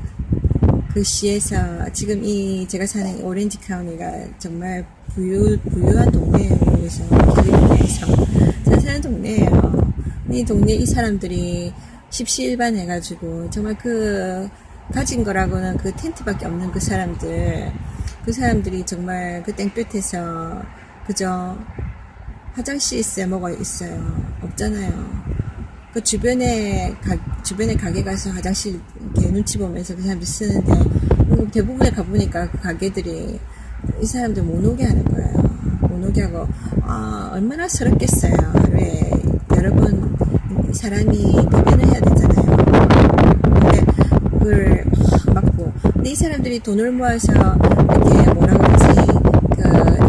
시에서 지금 이 제가 사는 오렌지 카운티가 정말 부유한 동네예요. 여기서 캘리포니아에서 제가 사는 동네예요. 이 동네 이 사람들이 십시일반 해가지고 정말 그 가진 거라고는 그 텐트밖에 없는 그 사람들이 정말 그 땡볕에서 그저 화장실 있어요, 뭐가 있어요? 없잖아요. 그 주변에 가게 가서 화장실 이렇게 눈치 보면서 그 사람들 쓰는데 대부분에 가보니까 그 가게들이 이 사람들 못 오게 하는 거예요. 못 오게 하고 얼마나 서럽겠어요. 하루에 여러 번 사람이 배변을 해야 되잖아요. 근데 그걸 막고 근데 이 사람들이 돈을 모아서 이렇게 뭐라 그러지 그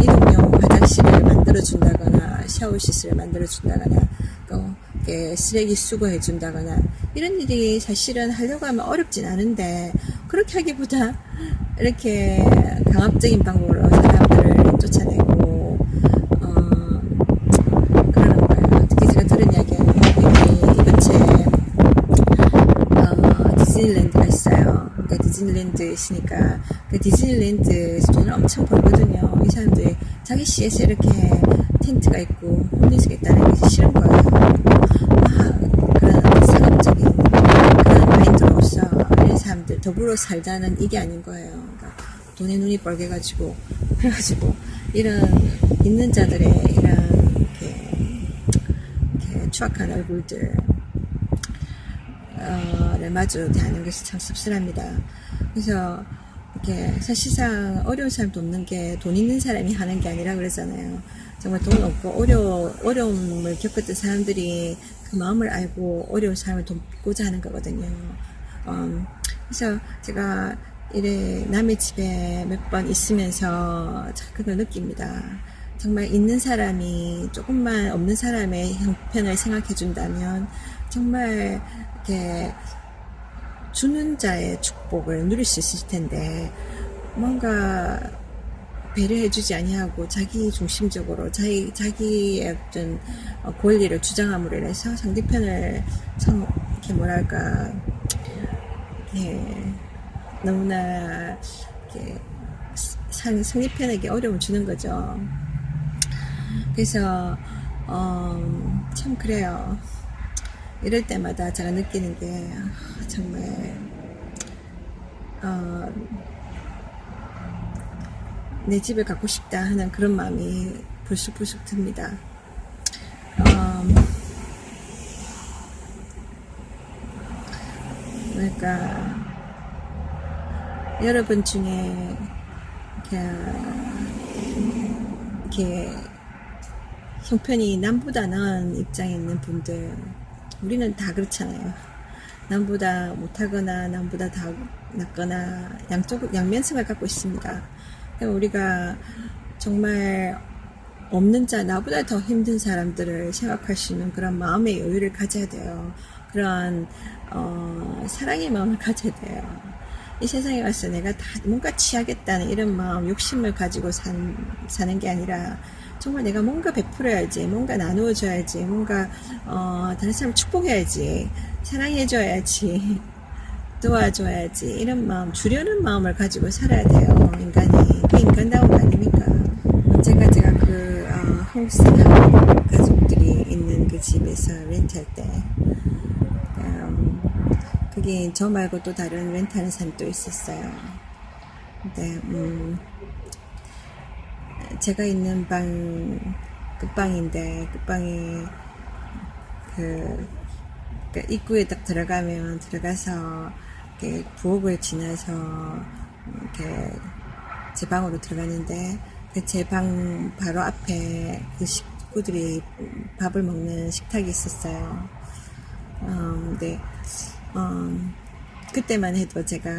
일용용 화장실을 만들어 준다거나 샤워시스를 만들어 준다거나 또 쓰레기 수거해 준다거나 이런 일이 사실은 하려고 하면 어렵진 않은데 그렇게 하기보다 이렇게 강압적인 방법으로 사람들을 쫓아내고 그러는 거예요. 특히 제가 들은 이야기는 여기 이 근처에 디즈니랜드가 있어요. 그러니까 디즈니랜드 있으니까 그 디즈니랜드에서 돈을 엄청 벌거든요. 이 사람들이 자기 시에서 이렇게 텐트가 있고 홀리스가 있다는 게 싫은 거예요. 그런 상업적인 그런 마인드로서 이런 사람들 더불어 살자는 이게 아닌 거예요. 그러니까 돈에 눈이 벌게가지고 그래가지고 이런 있는 자들의 이런 이렇게 추악한 얼굴들 를 마주 대하는 것이 참 씁쓸합니다. 그래서 이렇게 사실상 어려운 사람도 없는 게 돈 있는 사람이 하는 게 아니라 그러잖아요. 정말 돈 없고 어려움을 겪었던 사람들이 그 마음을 알고 어려운 사람을 돕고자 하는 거거든요. 그래서 제가 이래 남의 집에 몇 번 있으면서 그걸 느낍니다. 정말 있는 사람이 조금만 없는 사람의 형편을 생각해 준다면 정말 이렇게 주는 자의 축복을 누릴 수 있을 텐데 뭔가 배려해주지 아니하고 자기 중심적으로 자기의 어떤 권리를 주장함으로 인해서 상대편을 참 이렇게 뭐랄까 이렇게 너무나 이렇게 상대편에게 어려움을 주는 거죠. 그래서 참 그래요. 이럴 때마다 제가 느끼는 게 정말 내 집을 갖고 싶다 하는 그런 마음이 불쑥불쑥 듭니다. 그러니까 여러분 중에 이렇게 형편이 남보다 나은 입장에 있는 분들 우리는 다 그렇잖아요. 남보다 못하거나 남보다 다 낫거나 양면성을 갖고 있습니다. 우리가 정말 없는 자, 나보다 더 힘든 사람들을 생각할 수 있는 그런 마음의 여유를 가져야 돼요. 그런 사랑의 마음을 가져야 돼요. 이 세상에 와서 내가 다 뭔가 취하겠다는 이런 마음, 욕심을 가지고 사는 게 아니라 정말 내가 뭔가 베풀어야지, 뭔가 나누어줘야지, 뭔가 다른 사람을 축복해야지, 사랑해줘야지, 도와줘야지, 이런 마음, 주려는 마음을 가지고 살아야 돼요. 인간이. 그 인간다운 거 아닙니까? 언젠가 제가 한국 가족들이 있는 그 집에서 렌트할 때 그게 저 말고 또 다른 렌트하는 사람이 또 있었어요. 근데 제가 있는 방 끝방인데 끝방에 그러니까 입구에 딱 들어가서 이렇게 부엌을 지나서 이렇게 제 방으로 들어가는데 그 제 방 바로 앞에 그 식구들이 밥을 먹는 식탁이 있었어요. 근데 그때만 해도 제가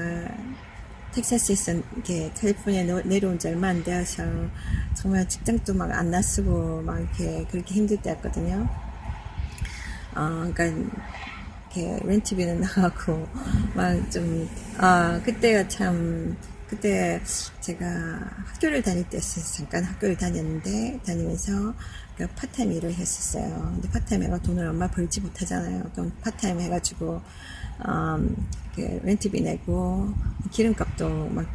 텍사스에서 이렇게 캘리포니아에 내려온 지 얼마 안 되어서 정말 직장도 막 안 나쓰고 막 이렇게 그렇게 힘들 때였거든요. 그러니까 이렇게 렌트비는 나가고 막 좀 그때가 참 그때 제가 학교를 다닐 때였어요. 잠깐 학교를 다니면서 그 파타임 일을 했었어요. 근데 파타임 해가 돈을 얼마 벌지 못하잖아요. 그럼 파타임 해가지고 그 렌트비 내고 기름값도 막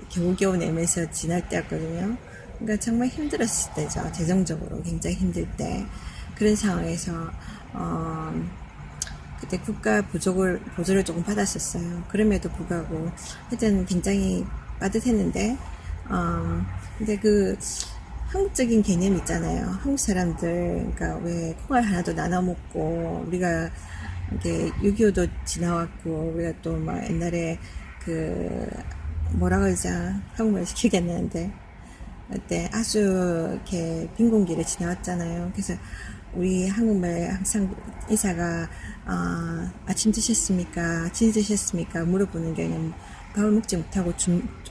겨우겨우 내면서 지날 때였거든요. 그러니까 정말 힘들었을 때죠. 재정적으로 굉장히 힘들 때 그런 상황에서 그때 국가 보조를 조금 받았었어요. 그럼에도 불구하고 하여튼 굉장히 빠듯했는데 근데 그 한국적인 개념 있잖아요. 한국 사람들 그러니까 왜 콩알 하나도 나눠 먹고 우리가 이게 6.25도 지나왔고 우리가 또 막 옛날에 그 뭐라 그러자 한국말에서 기억이 안 나는데 그때 아주 이렇게 빈 공기를 지나왔잖아요. 그래서 우리 한국말 항상 인사가 아침 드셨습니까? 진 드셨습니까? 물어보는 게 그냥 밥을 먹지 못하고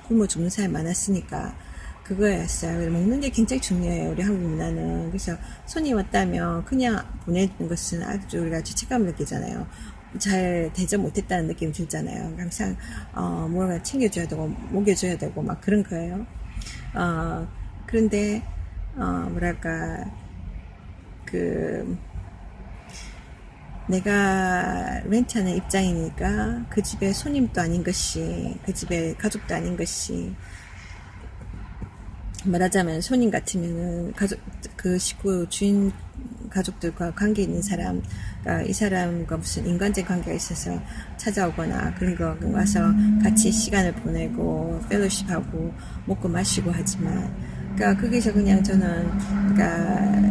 굶어 죽는 사람이 많았으니까 그거였어요. 먹는 게 굉장히 중요해요. 우리 한국 문화는. 그래서 손이 왔다면 그냥 보내는 것은 아주 우리가 죄책감을 느끼잖아요. 잘 대접 못했다는 느낌이 들잖아요. 항상 뭔가 챙겨줘야 되고 먹여줘야 되고 막 그런 거예요. 그런데 뭐랄까 내가 렌트하는 입장이니까 그 집에 손님도 아닌 것이 그 집에 가족도 아닌 것이 말하자면 손님 같으면은 그 식구 주인 가족들과 관계 있는 사람, 그러니까 이 사람과 무슨 인간적 관계가 있어서 찾아오거나 그런 거 와서 같이 시간을 보내고 펠로십하고 먹고 마시고 하지만, 그러니까 거기서 그냥 저는 그러니까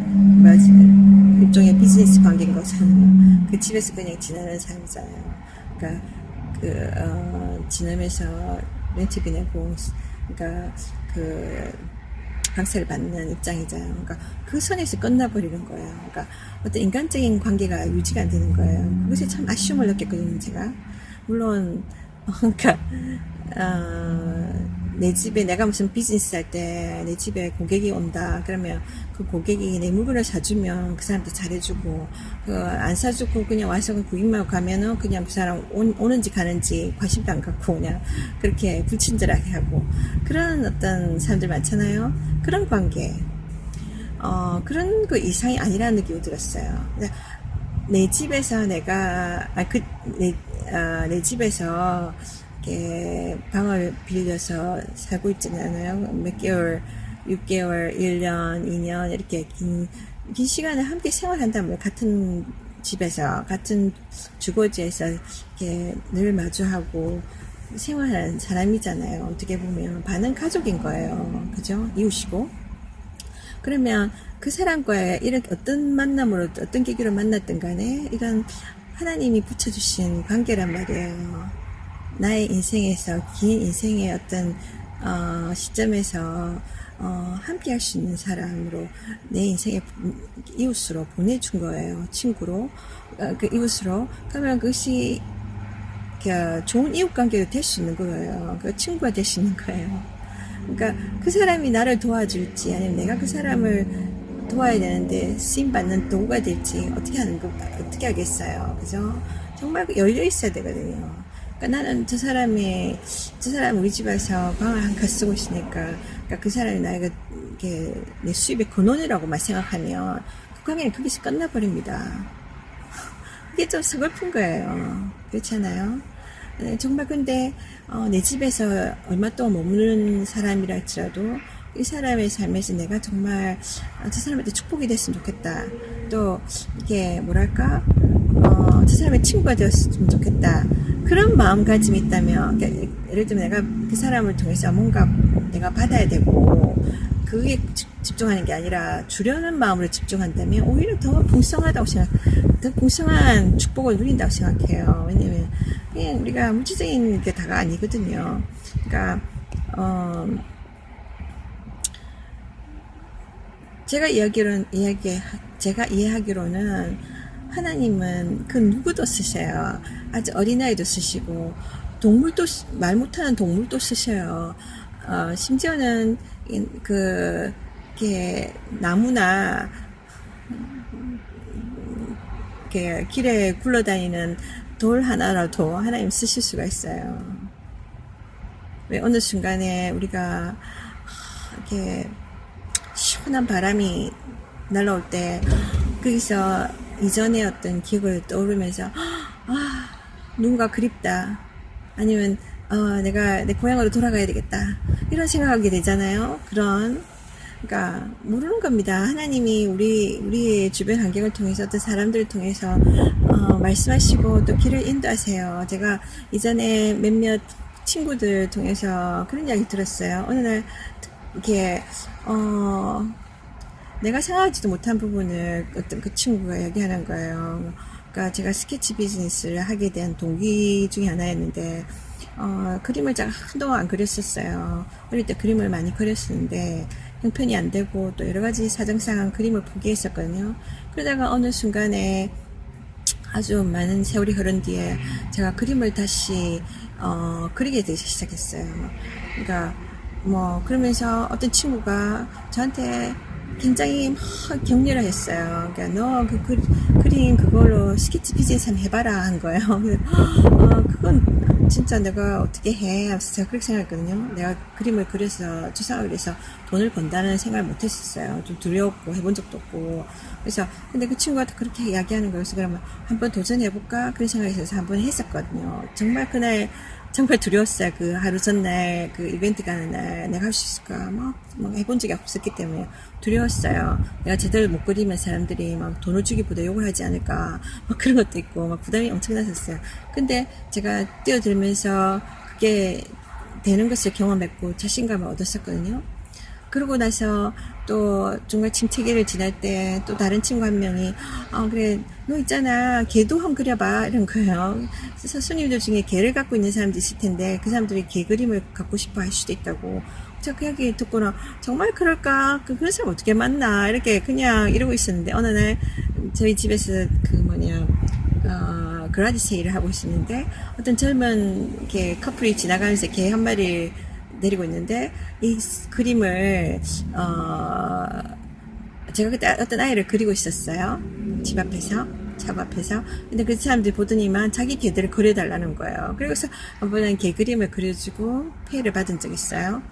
일종의 비즈니스 관계인 거잖아요. 그 집에서 그냥 지내는 사람이잖아요. 그러니까 지내면서 렌트비 내고, 그러니까 방세를 받는 입장이잖아요. 그러니까 그 선에서 끝나버리는 거예요. 그러니까 어떤 인간적인 관계가 유지가 안 되는 거예요. 그것이 참 아쉬움을 느꼈거든요, 제가. 물론, 그러니까, 내 집에 내가 무슨 비즈니스 할 때 내 집에 고객이 온다 그러면 그 고객이 내 물건을 사주면 그 사람도 잘해주고, 안 사주고 그냥 와서 구입만 가면은 그냥 그 사람 오는지 가는지 관심도 안 갖고 그냥 그렇게 불친절하게 하고 그런 어떤 사람들 많잖아요. 그런 관계, 그런 그 이상이 아니라는 느낌이 들었어요. 내 집에서 내가 내 집에서 방을 빌려서 살고 있지는 않아요. 몇 개월, 6개월, 1년, 2년 이렇게 긴 시간을 함께 생활한다면 같은 집에서 같은 주거지에서 이렇게 늘 마주하고 생활하는 사람이잖아요. 어떻게 보면 반은 가족인 거예요. 그죠? 이웃이고. 그러면 그 사람과의 이렇게 어떤 만남으로 어떤 계기로 만났든 간에 이건 하나님이 붙여주신 관계란 말이에요. 나의 인생에서 긴 인생의 어떤 시점에서 함께 할 수 있는 사람으로 내 인생의 이웃으로 보내준 거예요. 친구로 그 이웃으로. 그러면 그것이 좋은 이웃 관계가 될 수 있는 거예요. 그 친구가 될 수 있는 거예요. 그러니까 그 사람이 나를 도와줄지 아니면 내가 그 사람을 도와야 되는데 쓰임 받는 도구가 될지 어떻게 하겠어요. 그죠? 정말 열려 있어야 되거든요. 그러니까 나는 저 사람 우리 집에서 방을 한 칸 쓰고 있으니까, 그러니까 그 사람이 나에게 내 수입의 근원이라고만 생각하면 그 관계는 거기서 끝나버립니다. 그게 좀 서글픈 거예요. 그렇잖아요. 네, 정말 근데 내 집에서 얼마 동안 머무는 사람이라 할지라도 이 사람의 삶에서 내가 정말 저 사람한테 축복이 됐으면 좋겠다. 또 이게 뭐랄까 저 사람의 친구가 되었으면 좋겠다. 그런 마음가짐이 있다면, 예를 들면 내가 그 사람을 통해서 뭔가 내가 받아야 되고 그게 집중하는 게 아니라 주려는 마음으로 집중한다면 오히려 더 풍성하다고 더 풍성한 축복을 누린다고 생각해요. 왜냐면 그냥 우리가 물질적인 게 다가 아니거든요. 그러니까 제가 이해하기로는 하나님은 그 누구도 쓰셔요. 아주 어린아이도 쓰시고 동물도, 말 못하는 동물도 쓰셔요. 심지어는, 이렇게, 나무나, 이렇게 길에 굴러다니는 돌 하나라도 하나님 쓰실 수가 있어요. 왜 어느 순간에 우리가, 이렇게, 시원한 바람이 날아올 때, 거기서 이전의 어떤 기억을 떠오르면서, 누군가 그립다. 아니면, 내가 내 고향으로 돌아가야 되겠다. 이런 생각하게 되잖아요. 그러니까, 모르는 겁니다. 하나님이 우리의 주변 환경을 통해서, 어떤 사람들을 통해서, 말씀하시고 또 길을 인도하세요. 제가 이전에 몇몇 친구들 통해서 그런 이야기 들었어요. 어느 날, 이렇게, 내가 생각하지도 못한 부분을 어떤 그 친구가 얘기하는 거예요. 그러니까 제가 스케치 비즈니스를 하게 된 동기 중에 하나였는데, 그림을 제가 한동안 안 그렸었어요. 어릴 때 그림을 많이 그렸었는데, 형편이 안 되고, 또 여러 가지 사정상 그림을 포기했었거든요. 그러다가 어느 순간에 아주 많은 세월이 흐른 뒤에 제가 그림을 다시, 그리게 되기 시작했어요. 그러니까, 그러면서 어떤 친구가 저한테 굉장히 막 격려를 했어요. 그러니까 너 그림 그걸로 스케치 비즈니스 한번 해봐라 한 거예요. 그건 진짜 내가 어떻게 해? 하면서 제가 그렇게 생각했거든요. 내가 그림을 그려서 추상을 그래서 돈을 번다는 생각을 못 했었어요. 좀 두려웠고 해본 적도 없고. 그래서 근데 그 친구가 그렇게 이야기하는 거여서 그러면 한번 도전해볼까? 그런 생각이 있어서 한번 했었거든요. 정말 그날 정말 두려웠어요. 그 하루 전날 그 이벤트 가는 날 내가 할 수 있을까 막 해본 적이 없었기 때문에 두려웠어요. 내가 제대로 못 그리면 사람들이 막 돈을 주기보다 욕을 하지 않을까 막 그런 것도 있고 막 부담이 엄청났었어요. 근데 제가 뛰어들면서 그게 되는 것을 경험했고 자신감을 얻었었거든요. 그러고 나서 또 중간 침체기를 지날 때 또 다른 친구 한 명이 그래 너 있잖아 개도 한번 그려봐 이런 거예요. 그래서 손님들 중에 개를 갖고 있는 사람도 있을 텐데 그 사람들이 개 그림을 갖고 싶어 할 수도 있다고. 제가 그 얘기 듣고는 정말 그럴까 그런 사람 어떻게 만나 이렇게 그냥 이러고 있었는데 어느 날 저희 집에서 그라지 세일을 하고 있었는데 어떤 젊은 커플이 지나가면서 개 한 마리 내리고 있는데 이 그림을 제가 그때 어떤 아이를 그리고 있었어요. 집 앞에서 차 앞에서. 근데 그 사람들이 보더니만 자기 개들을 그려달라는 거예요. 그래서 한번은 개 그림을 그려주고 페이를 받은 적이 있어요.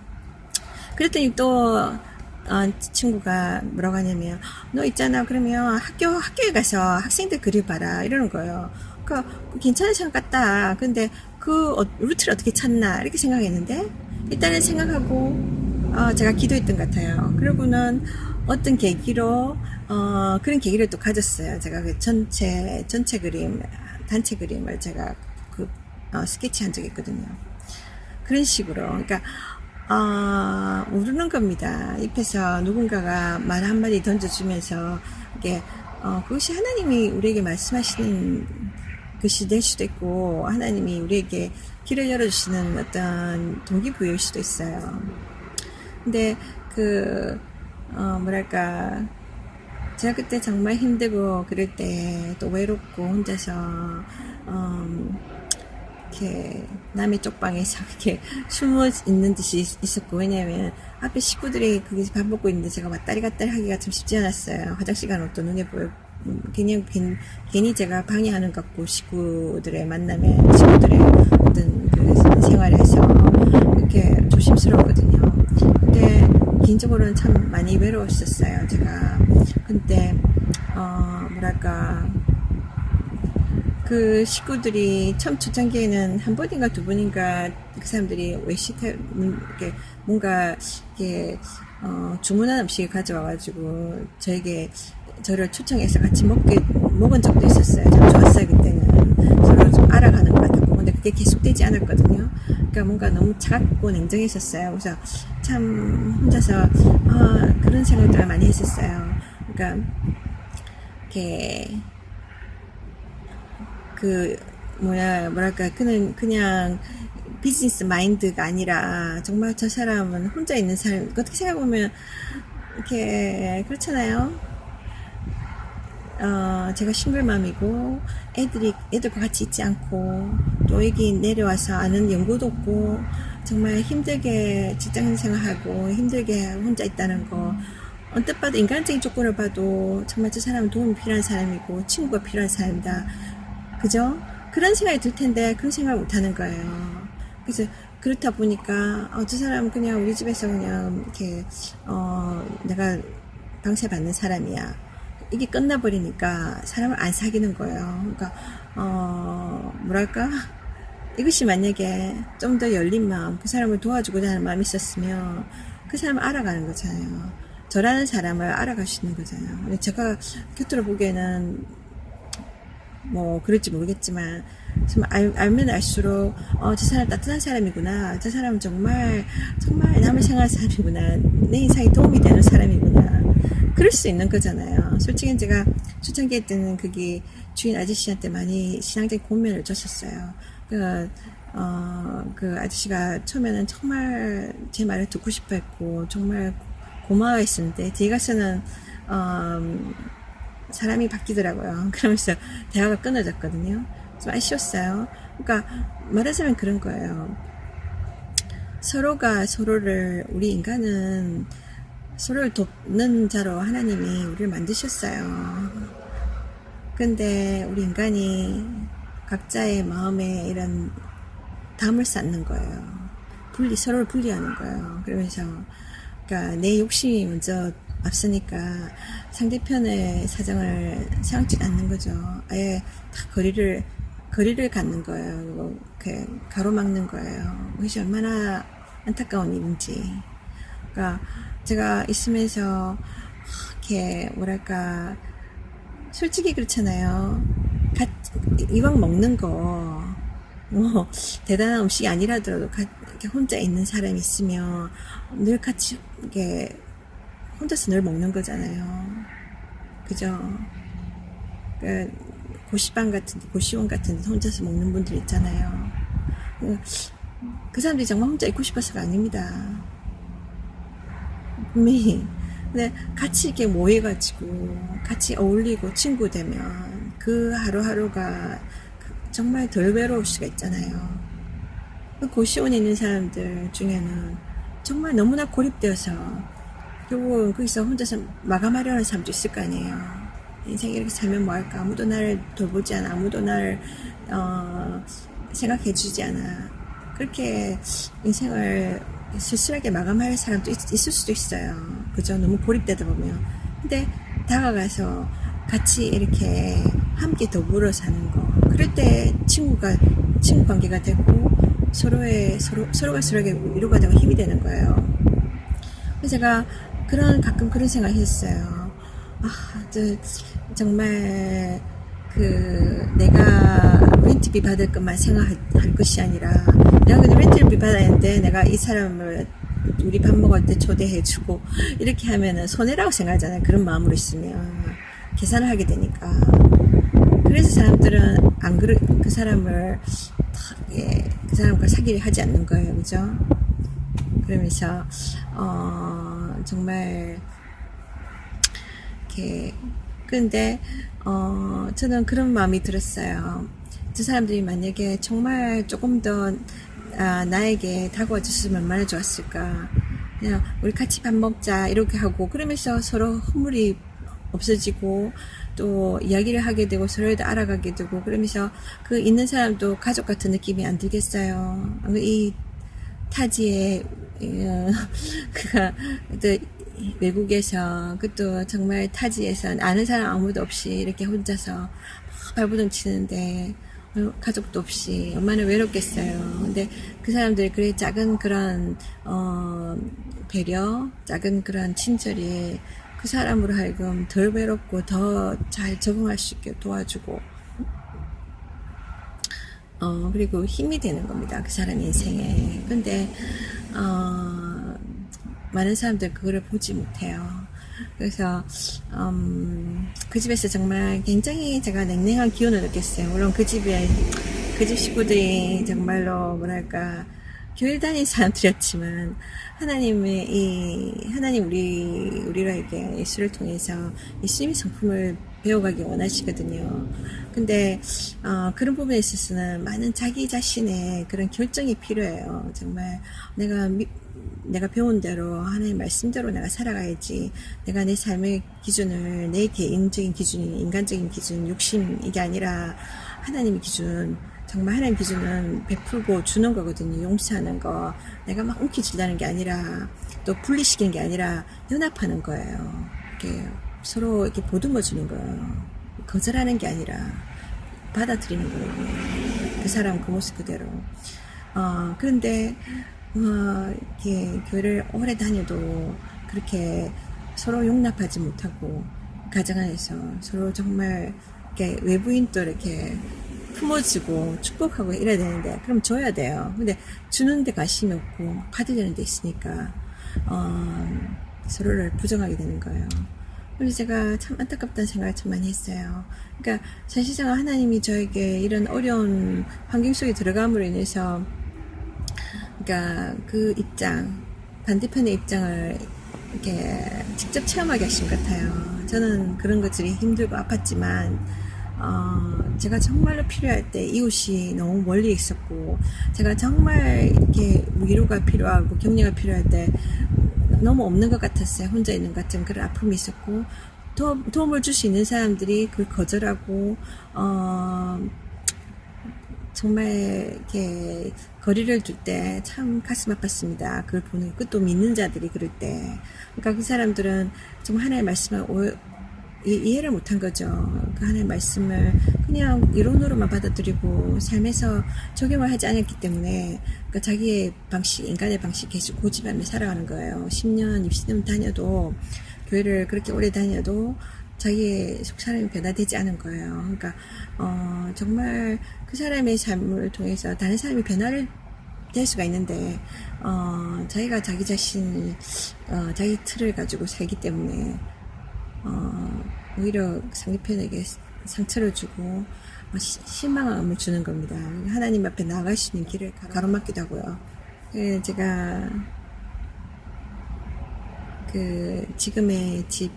그랬더니 또 친구가 뭐라고 하냐면 너 있잖아 그러면 학교에 가서 학생들 그려봐라 이러는 거예요. 그러니까 괜찮은 생각 같다. 근데 그 루트를 어떻게 찾나 이렇게 생각했는데 일단은 생각하고 제가 기도했던 것 같아요. 그러고는 어떤 계기로 그런 계기를 또 가졌어요. 제가 그 전체 그림 단체 그림을 제가 스케치한 적이 있거든요. 그런 식으로 그러니까 모르는 겁니다. 옆에서 누군가가 말 한마디 던져주면서 이게 그것이 하나님이 우리에게 말씀하시는 것이 될 수도 있고 하나님이 우리에게 길을 열어주시는 어떤 동기부여일 수도 있어요. 근데 뭐랄까 제가 그때 정말 힘들고 그럴 때 또 외롭고 혼자서 이렇게 남의 쪽방에서 이렇게 숨어 있는 듯이 있었고 왜냐면 앞에 식구들이 거기서 밥 먹고 있는데 제가 왔다리 갔다리 하기가 참 쉽지 않았어요. 화장실 가는 것도 눈에 보여 괜히 제가 방해하는 것 같고 식구들의 만남에 식구들의 어떤 그 생활에서 이렇게 조심스러웠거든요. 근데 개인적으로는 참 많이 외로웠었어요. 제가 근데 뭐랄까 그 식구들이 처음 초창기에는 한 번인가 두 번인가 그 사람들이 이렇게 뭔가 이렇게 주문한 음식을 가져와가지고 저를 초청해서 같이 먹은 적도 있었어요. 참 좋았어요. 그때는 서로 좀 알아가는 것 같았고 근데 그게 계속되지 않았거든요. 그러니까 뭔가 너무 차갑고 냉정했었어요. 그래서 참 혼자서 그런 생각들을 많이 했었어요. 그러니까 이렇게 뭐랄까 그냥 비즈니스 마인드가 아니라 정말 저 사람은 혼자 있는 사람 어떻게 생각해보면 이렇게 그렇잖아요. 제가 싱글맘이고, 애들과 같이 있지 않고, 또 여기 내려와서 아는 연고도 없고, 정말 힘들게 직장 생활하고, 힘들게 혼자 있다는 거, 언뜻 봐도 인간적인 조건을 봐도, 정말 저 사람은 도움이 필요한 사람이고, 친구가 필요한 사람이다. 그죠? 그런 생각이 들 텐데, 그런 생각을 못 하는 거예요. 그래서, 그렇다 보니까, 저 사람은 그냥 우리 집에서 그냥, 이렇게, 내가 방세받는 사람이야. 이게 끝나버리니까 사람을 안 사귀는 거예요. 그러니까 뭐랄까, 이것이 만약에 좀 더 열린 마음, 그 사람을 도와주고자 하는 마음이 있었으면 그 사람을 알아가는 거잖아요. 저라는 사람을 알아갈 수 있는 거잖아요. 근데 제가 곁으로 보기에는 뭐 그럴지 모르겠지만 정말 알면 알수록 저 사람 따뜻한 사람이구나, 저 사람은 정말 남을 생각하는 사람이구나, 내 인생에 도움이 되는 사람이구나, 그럴 수 있는 거잖아요. 솔직히 제가 초창기에 때는 그게 주인 아저씨한테 많이 신앙적인 고민을 줬었어요. 그 아저씨가 처음에는 정말 제 말을 듣고 싶어 했고 정말 고마워했었는데 뒤에 가서는 사람이 바뀌더라고요. 그러면서 대화가 끊어졌거든요. 좀 아쉬웠어요. 그러니까 말하자면 그런 거예요. 서로가 서로를, 우리 인간은 서로를 돕는 자로 하나님이 우리를 만드셨어요. 근데 우리 인간이 각자의 마음에 이런 담을 쌓는 거예요. 서로를 분리하는 거예요. 그러면서 그러니까 내 욕심이 먼저 앞서니까 상대편의 사정을 생각지 않는 거죠. 아예 다 거리를 갖는 거예요. 이렇게 가로막는 거예요. 그것이 얼마나 안타까운 일인지. 그러니까 제가 있으면서 이렇게 뭐랄까, 솔직히 그렇잖아요. 이왕 먹는 거 뭐 대단한 음식이 아니라더라도 이렇게 혼자 있는 사람이 있으면 늘 같이 이렇게 혼자서 늘 먹는 거잖아요. 그죠? 그 고시원 같은 데 혼자서 먹는 분들 있잖아요. 그 사람들이 정말 혼자 있고 싶어서가 아닙니다. 분명히. 근데 같이 이렇게 모여가지고 같이 어울리고 친구 되면 그 하루하루가 정말 덜 외로울 수가 있잖아요. 그 고시원에 있는 사람들 중에는 정말 너무나 고립되어서 결국은 거기서 혼자서 마감하려는 사람도 있을 거 아니에요. 인생 이렇게 살면 뭐할까, 아무도 나를 돌보지 않아, 아무도 나를 생각해주지 않아, 그렇게 인생을 쓸쓸하게 마감할 사람도 있을 수도 있어요. 그죠? 너무 고립되다 보면. 근데 다가가서 같이 이렇게 함께 더불어 사는 거, 그럴 때 친구 관계가 되고 서로가 서로에게 위로가 되고 힘이 되는 거예요. 그래서 제가 가끔 그런 생각을 했어요. 정말 내가 렌트비 받을 것만 생각할 것이 아니라, 내가 근데 렌트비 받아야 하는데 내가 이 사람을 우리 밥 먹을 때 초대해주고 이렇게 하면은 손해라고 생각하잖아요. 그런 마음으로 있으면 계산을 하게 되니까. 그래서 사람들은 그 사람을 그 사람과 사귀려 하지 않는 거예요. 그죠? 그러면서 정말 이렇게, 근데 저는 그런 마음이 들었어요. 저 사람들이 만약에 정말 조금 더 나에게 다가와 줬으면 얼마나 좋았을까. 그냥 우리 같이 밥 먹자 이렇게 하고, 그러면서 서로 허물이 없어지고 또 이야기를 하게 되고 서로를 알아가게 되고, 그러면서 그 있는 사람도 가족 같은 느낌이 안 들겠어요. 이 타지에 그가 외국에서, 그것도 정말 타지에서 아는 사람 아무도 없이 이렇게 혼자서 발버둥 치는데 가족도 없이 얼마나 외롭겠어요. 근데 그 사람들이 그래 작은 그런 배려, 작은 그런 친절이 그 사람으로 하여금 덜 외롭고 더 잘 적응할 수 있게 도와주고, 그리고 힘이 되는 겁니다. 그 사람 인생에. 근데 많은 사람들 그거를 보지 못해요. 그래서 그 집에서 정말 굉장히 제가 냉랭한 기운을 느꼈어요. 물론 그 집 식구들이 정말로 뭐랄까 교회 다니는 사람들이었지만 하나님 우리에게 예수를 통해서 예수님의 성품을 배워가기 원하시거든요. 근데 그런 부분에 있어서는 많은 자기 자신의 그런 결정이 필요해요. 정말 내가 배운 대로 하나님 말씀대로 내가 살아가야지. 내가 내 삶의 기준을 내 개인적인 기준이 인간적인 기준, 욕심 이게 아니라 하나님의 기준, 정말 하나님 기준은 베풀고 주는 거거든요. 용서하는 거. 내가 막 움켜쥐려는 게 아니라 또 분리시키는 게 아니라 연합하는 거예요. 이렇게 서로 이렇게 보듬어 주는 거예요. 거절하는 게 아니라 받아들이는 거예요. 그 사람 그 모습 그대로. 그런데 이렇게 교회를 오래 다녀도 그렇게 서로 용납하지 못하고 가정 안에서 서로 정말 이렇게 외부인도 이렇게 품어주고 축복하고 이래야 되는데 그럼 줘야 돼요. 근데 주는데 관심이 없고 받으려는 데 있으니까 서로를 부정하게 되는 거예요. 그래서 제가 참 안타깝다는 생각을 참 많이 했어요. 그러니까 사실상 하나님이 저에게 이런 어려운 환경 속에 들어감으로 인해서 그러니까 그 입장, 반대편의 입장을 이렇게 직접 체험하게 하신 것 같아요. 저는 그런 것들이 힘들고 아팠지만 제가 정말로 필요할 때 이웃이 너무 멀리 있었고, 제가 정말 이렇게 위로가 필요하고 격려가 필요할 때 너무 없는 것 같았어요. 혼자 있는 것 같은 그런 아픔이 있었고, 도움을 줄 수 있는 사람들이 그걸 거절하고, 정말 이렇게 거리를 둘 때 참 가슴 아팠습니다. 그걸 보는 또 믿는 자들이 그럴 때, 그러니까 그 사람들은 정말 하나님의 말씀을 이해를 못한 거죠. 그 하나님의 말씀을 그냥 이론으로만 받아들이고 삶에서 적용을 하지 않았기 때문에 그러니까 자기의 방식, 인간의 방식 계속 고집하며 살아가는 거예요. 10년, 20년 다녀도 교회를 그렇게 오래 다녀도 자기의 속 사람이 변화되지 않은 거예요. 그러니까 정말 그 사람의 삶을 통해서 다른 사람이 변화를 될 수가 있는데 자기가 자기 자신 자기 틀을 가지고 살기 때문에 오히려 상대편에게 상처를 주고 실망함을 주는 겁니다. 하나님 앞에 나아갈 수 있는 길을 가로막기도 하고요. 제가 그 지금의 집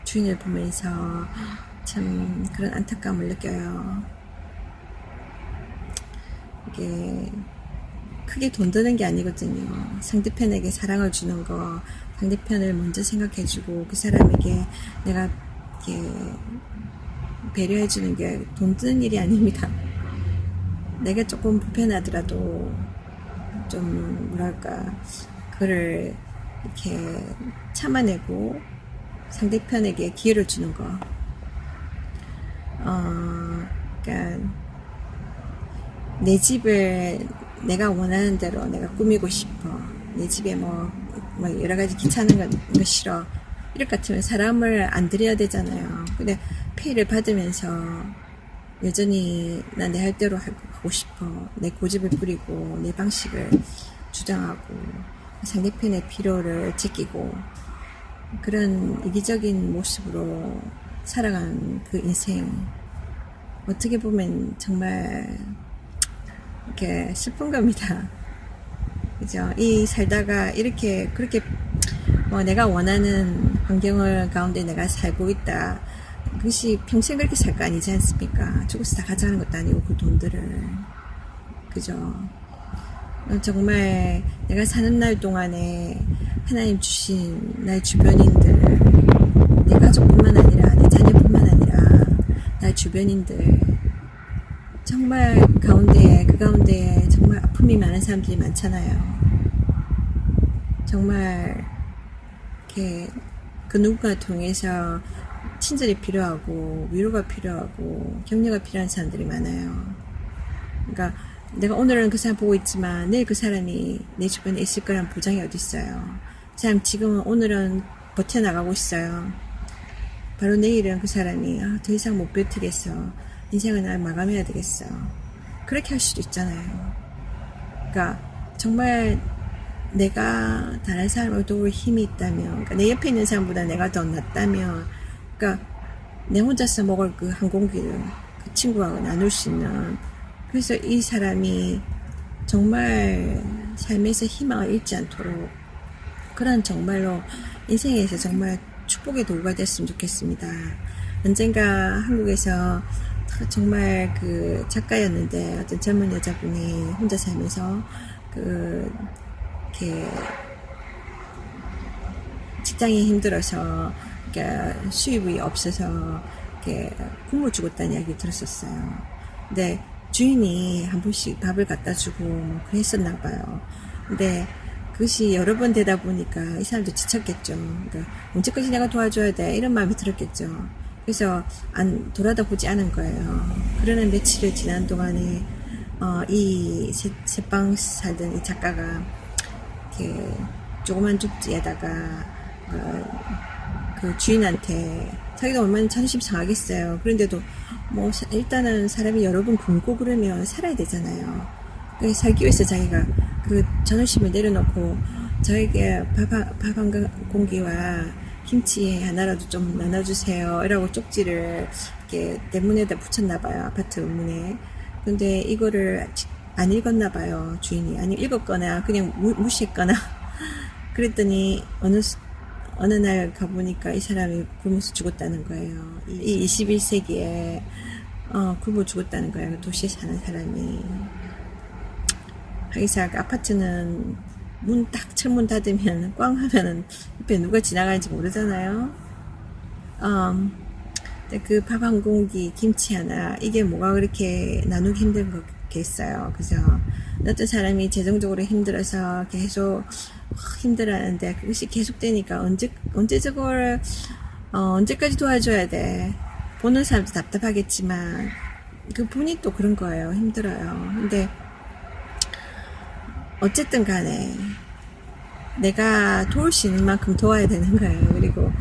주인을 보면서 참 그런 안타까움을 느껴요. 이게 크게 돈 드는 게 아니거든요. 상대편에게 사랑을 주는 거, 상대편을 먼저 생각해주고 그 사람에게 내가 이렇게 배려해주는 게 돈 드는 일이 아닙니다. 내가 조금 불편하더라도 좀 뭐랄까 그를 이렇게 참아내고 상대편에게 기회를 주는 거. 그러니까 내 집을 내가 원하는 대로 내가 꾸미고 싶어. 내 집에 뭐 여러 가지 귀찮은 거 싫어. 이럴 것 같으면 사람을 안 들여야 되잖아요. 근데 페이를 받으면서 여전히 난 내 할 대로 하고 싶어. 내 고집을 부리고 내 방식을 주장하고 상대편의 필요를 지키고 그런 이기적인 모습으로 살아간 그 인생, 어떻게 보면 정말 이렇게 슬픈 겁니다. 그죠? 이 살다가 이렇게 그렇게 내가 원하는 환경을 가운데 내가 살고 있다. 그것이 평생 그렇게 살 거 아니지 않습니까? 죽어서 다 가져가는 것도 아니고 그 돈들을. 그죠? 정말 내가 사는 날 동안에 하나님 주신 나의 주변인들, 내 가족뿐만 아니라 내 자녀뿐만 아니라 나의 주변인들, 정말 그 가운데에 정말 아픔이 많은 사람들이 많잖아요. 정말 이렇게 그 누군가를 통해서 친절이 필요하고 위로가 필요하고 격려가 필요한 사람들이 많아요. 그러니까 내가 오늘은 그 사람 보고 있지만 내일 그 사람이 내 주변에 있을 거란 보장이 어디 있어요. 그 사람 지금은 오늘은 버텨나가고 있어요. 바로 내일은 그 사람이 더 이상 못 버티겠어. 인생을 날 마감해야 되겠어. 그렇게 할 수도 있잖아요. 그러니까 정말 내가 다른 사람을 도울 힘이 있다면, 그러니까 내 옆에 있는 사람보다 내가 더 낫다면, 그러니까 내 혼자서 먹을 그 한 공기를 그 친구하고 나눌 수 있는 그래서 이 사람이 정말 삶에서 희망을 잃지 않도록 그런 정말로 인생에서 정말 축복의 도구가 됐으면 좋겠습니다. 언젠가 한국에서 정말 그 작가였는데 어떤 젊은 여자분이 혼자 살면서 이렇게 직장이 힘들어서 수입이 없어서 이렇게 굶어 죽었다는 이야기 들었었어요. 근데 주인이 한 번씩 밥을 갖다 주고 그랬었나 봐요. 근데 그것이 여러 번 되다 보니까 이 사람도 지쳤겠죠. 그러니까 언제까지 내가 도와줘야 돼 이런 마음이 들었겠죠. 그래서 안 돌아다보지 않은 거예요. 그러는 며칠을 지난 동안에 이 새빵 살던 이 작가가 이렇게 조그만 쪽지에다가 그 주인한테 자기가 얼마나 자존심 상하겠어요. 그런데도 뭐 일단은 사람이 여러 번 굶고 그러면 살아야 되잖아요. 살기 위해서 자기가 그 자존심을 내려놓고 저에게 밥 한 공기와 김치 하나라도 좀 나눠주세요 이라고 쪽지를 이렇게 대문에다 붙였나봐요. 아파트 문에. 근데 이거를 안 읽었나봐요. 주인이. 아니 읽었거나 그냥 무시했거나 그랬더니 어느 날 가보니까 이 사람이 굶어서 죽었다는 거예요. 이 21세기에 굶어 죽었다는 거예요. 도시에 사는 사람이. 하기사 아파트는 철문 닫으면 꽝 하면은 옆에 누가 지나가는지 모르잖아요. 그 밥 한 공기, 김치 하나, 이게 뭐가 그렇게 나누기 힘든 거겠어요. 그죠? 어떤 사람이 재정적으로 힘들어서 계속 힘들어하는데 그것이 계속되니까 언제 저걸 언제까지 도와줘야 돼. 보는 사람도 답답하겠지만 그분이 또 그런 거예요. 힘들어요. 근데 어쨌든 간에 내가 도울 수 있는 만큼 도와야 되는 거예요. 그리고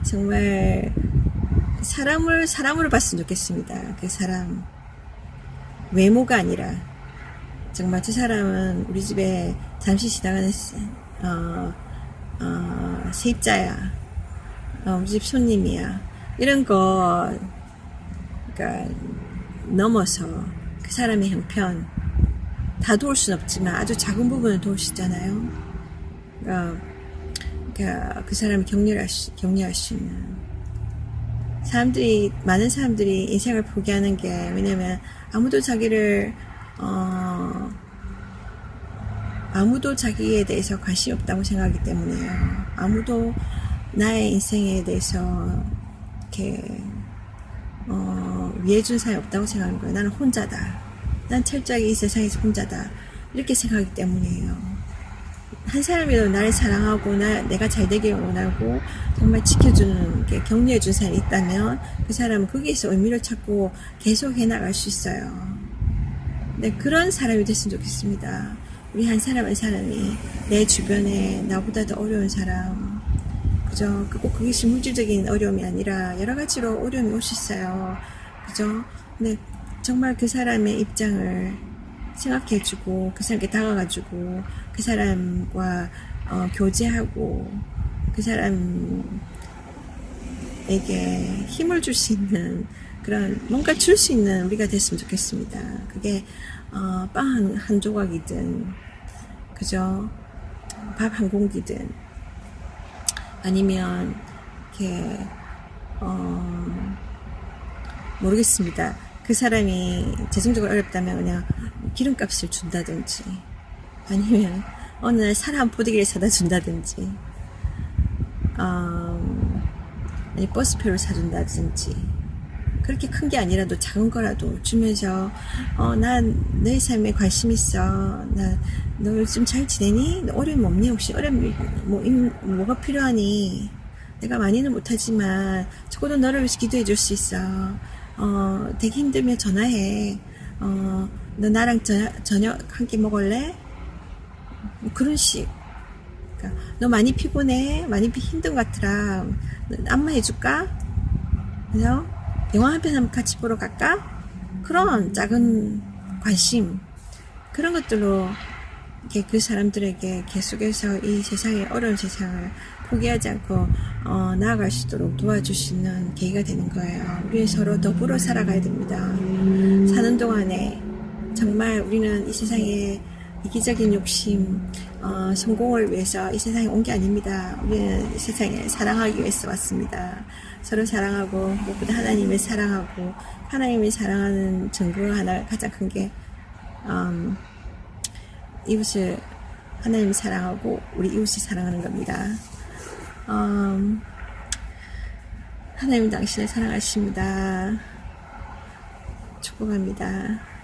정말 사람으로 봤으면 좋겠습니다. 그 사람 외모가 아니라 정말 저 사람은 우리 집에 잠시 지나가는 세입자야, 우리 집 손님이야, 이런 거 그러니까 넘어서 그 사람의 형편 다 도울 수는 없지만 아주 작은 부분을 도울 수 있잖아요. 그러니까 그 사람을 격려할 수 있는 많은 사람들이 인생을 포기하는 게 왜냐면 아무도 자기에 대해서 관심이 없다고 생각하기 때문에요. 아무도 나의 인생에 대해서 이렇게 위해준 사람이 없다고 생각하는 거예요. 나는 혼자다. 난 철저하게 이 세상에서 혼자다. 이렇게 생각하기 때문이에요. 한 사람이라도 나를 사랑하고 내가 잘 되길 원하고 정말 지켜주는 게 격려해준 사람이 있다면 그 사람은 거기에서 의미를 찾고 계속 해나갈 수 있어요. 네, 그런 사람이 됐으면 좋겠습니다. 우리 한 사람 한 사람이 내 주변에 나보다 더 어려운 사람, 그죠? 꼭 그것이 물질적인 어려움이 아니라 여러 가지로 어려움이 올 수 있어요. 그죠? 근데 정말 그 사람의 입장을 생각해주고 그 사람께 다가가지고 그 사람과 교제하고 그 사람에게 힘을 줄 수 있는 그런 뭔가 줄 수 있는 우리가 됐으면 좋겠습니다. 그게 빵 한 조각이든 그죠? 밥 한 공기든 아니면 이렇게 모르겠습니다. 그 사람이 재정적으로 어렵다면 그냥 기름값을 준다든지 아니면 어느 날 사람 보드기를 사다 준다든지 아니 버스표를 사준다든지 그렇게 큰 게 아니라도 작은 거라도 주면서 난 너의 삶에 관심 있어. 너 요즘 잘 지내니? 너 어려움 없니? 혹시 어려움 뭐가 필요하니? 내가 많이는 못하지만 적어도 너를 위해서 기도해 줄 수 있어. 되게 힘들면 전화해. 너 나랑 저녁 한 끼 먹을래? 뭐 그런 식. 그러니까 너 많이 피곤해? 많이 힘든 것 같더라. 안마해줄까? 그죠? 영화 한 편 같이 보러 갈까? 그런 작은 관심. 그런 것들로 이렇게 그 사람들에게 계속해서 이 세상의 어려운 세상을 포기하지 않고 나아갈 수 있도록 도와줄 수 있는 계기가 되는 거예요. 우리 서로 더불어 살아가야 됩니다. 사는 동안에 정말 우리는 이 세상에 이기적인 욕심, 성공을 위해서 이 세상에 온 게 아닙니다. 우리는 이 세상에 사랑하기 위해서 왔습니다. 서로 사랑하고 무엇보다 하나님을 사랑하고 하나님을 사랑하는 증거 하나 가장 큰 게 이웃을 하나님을 사랑하고 우리 이웃을 사랑하는 겁니다. 하나님 당신을 사랑하십니다. 축복합니다.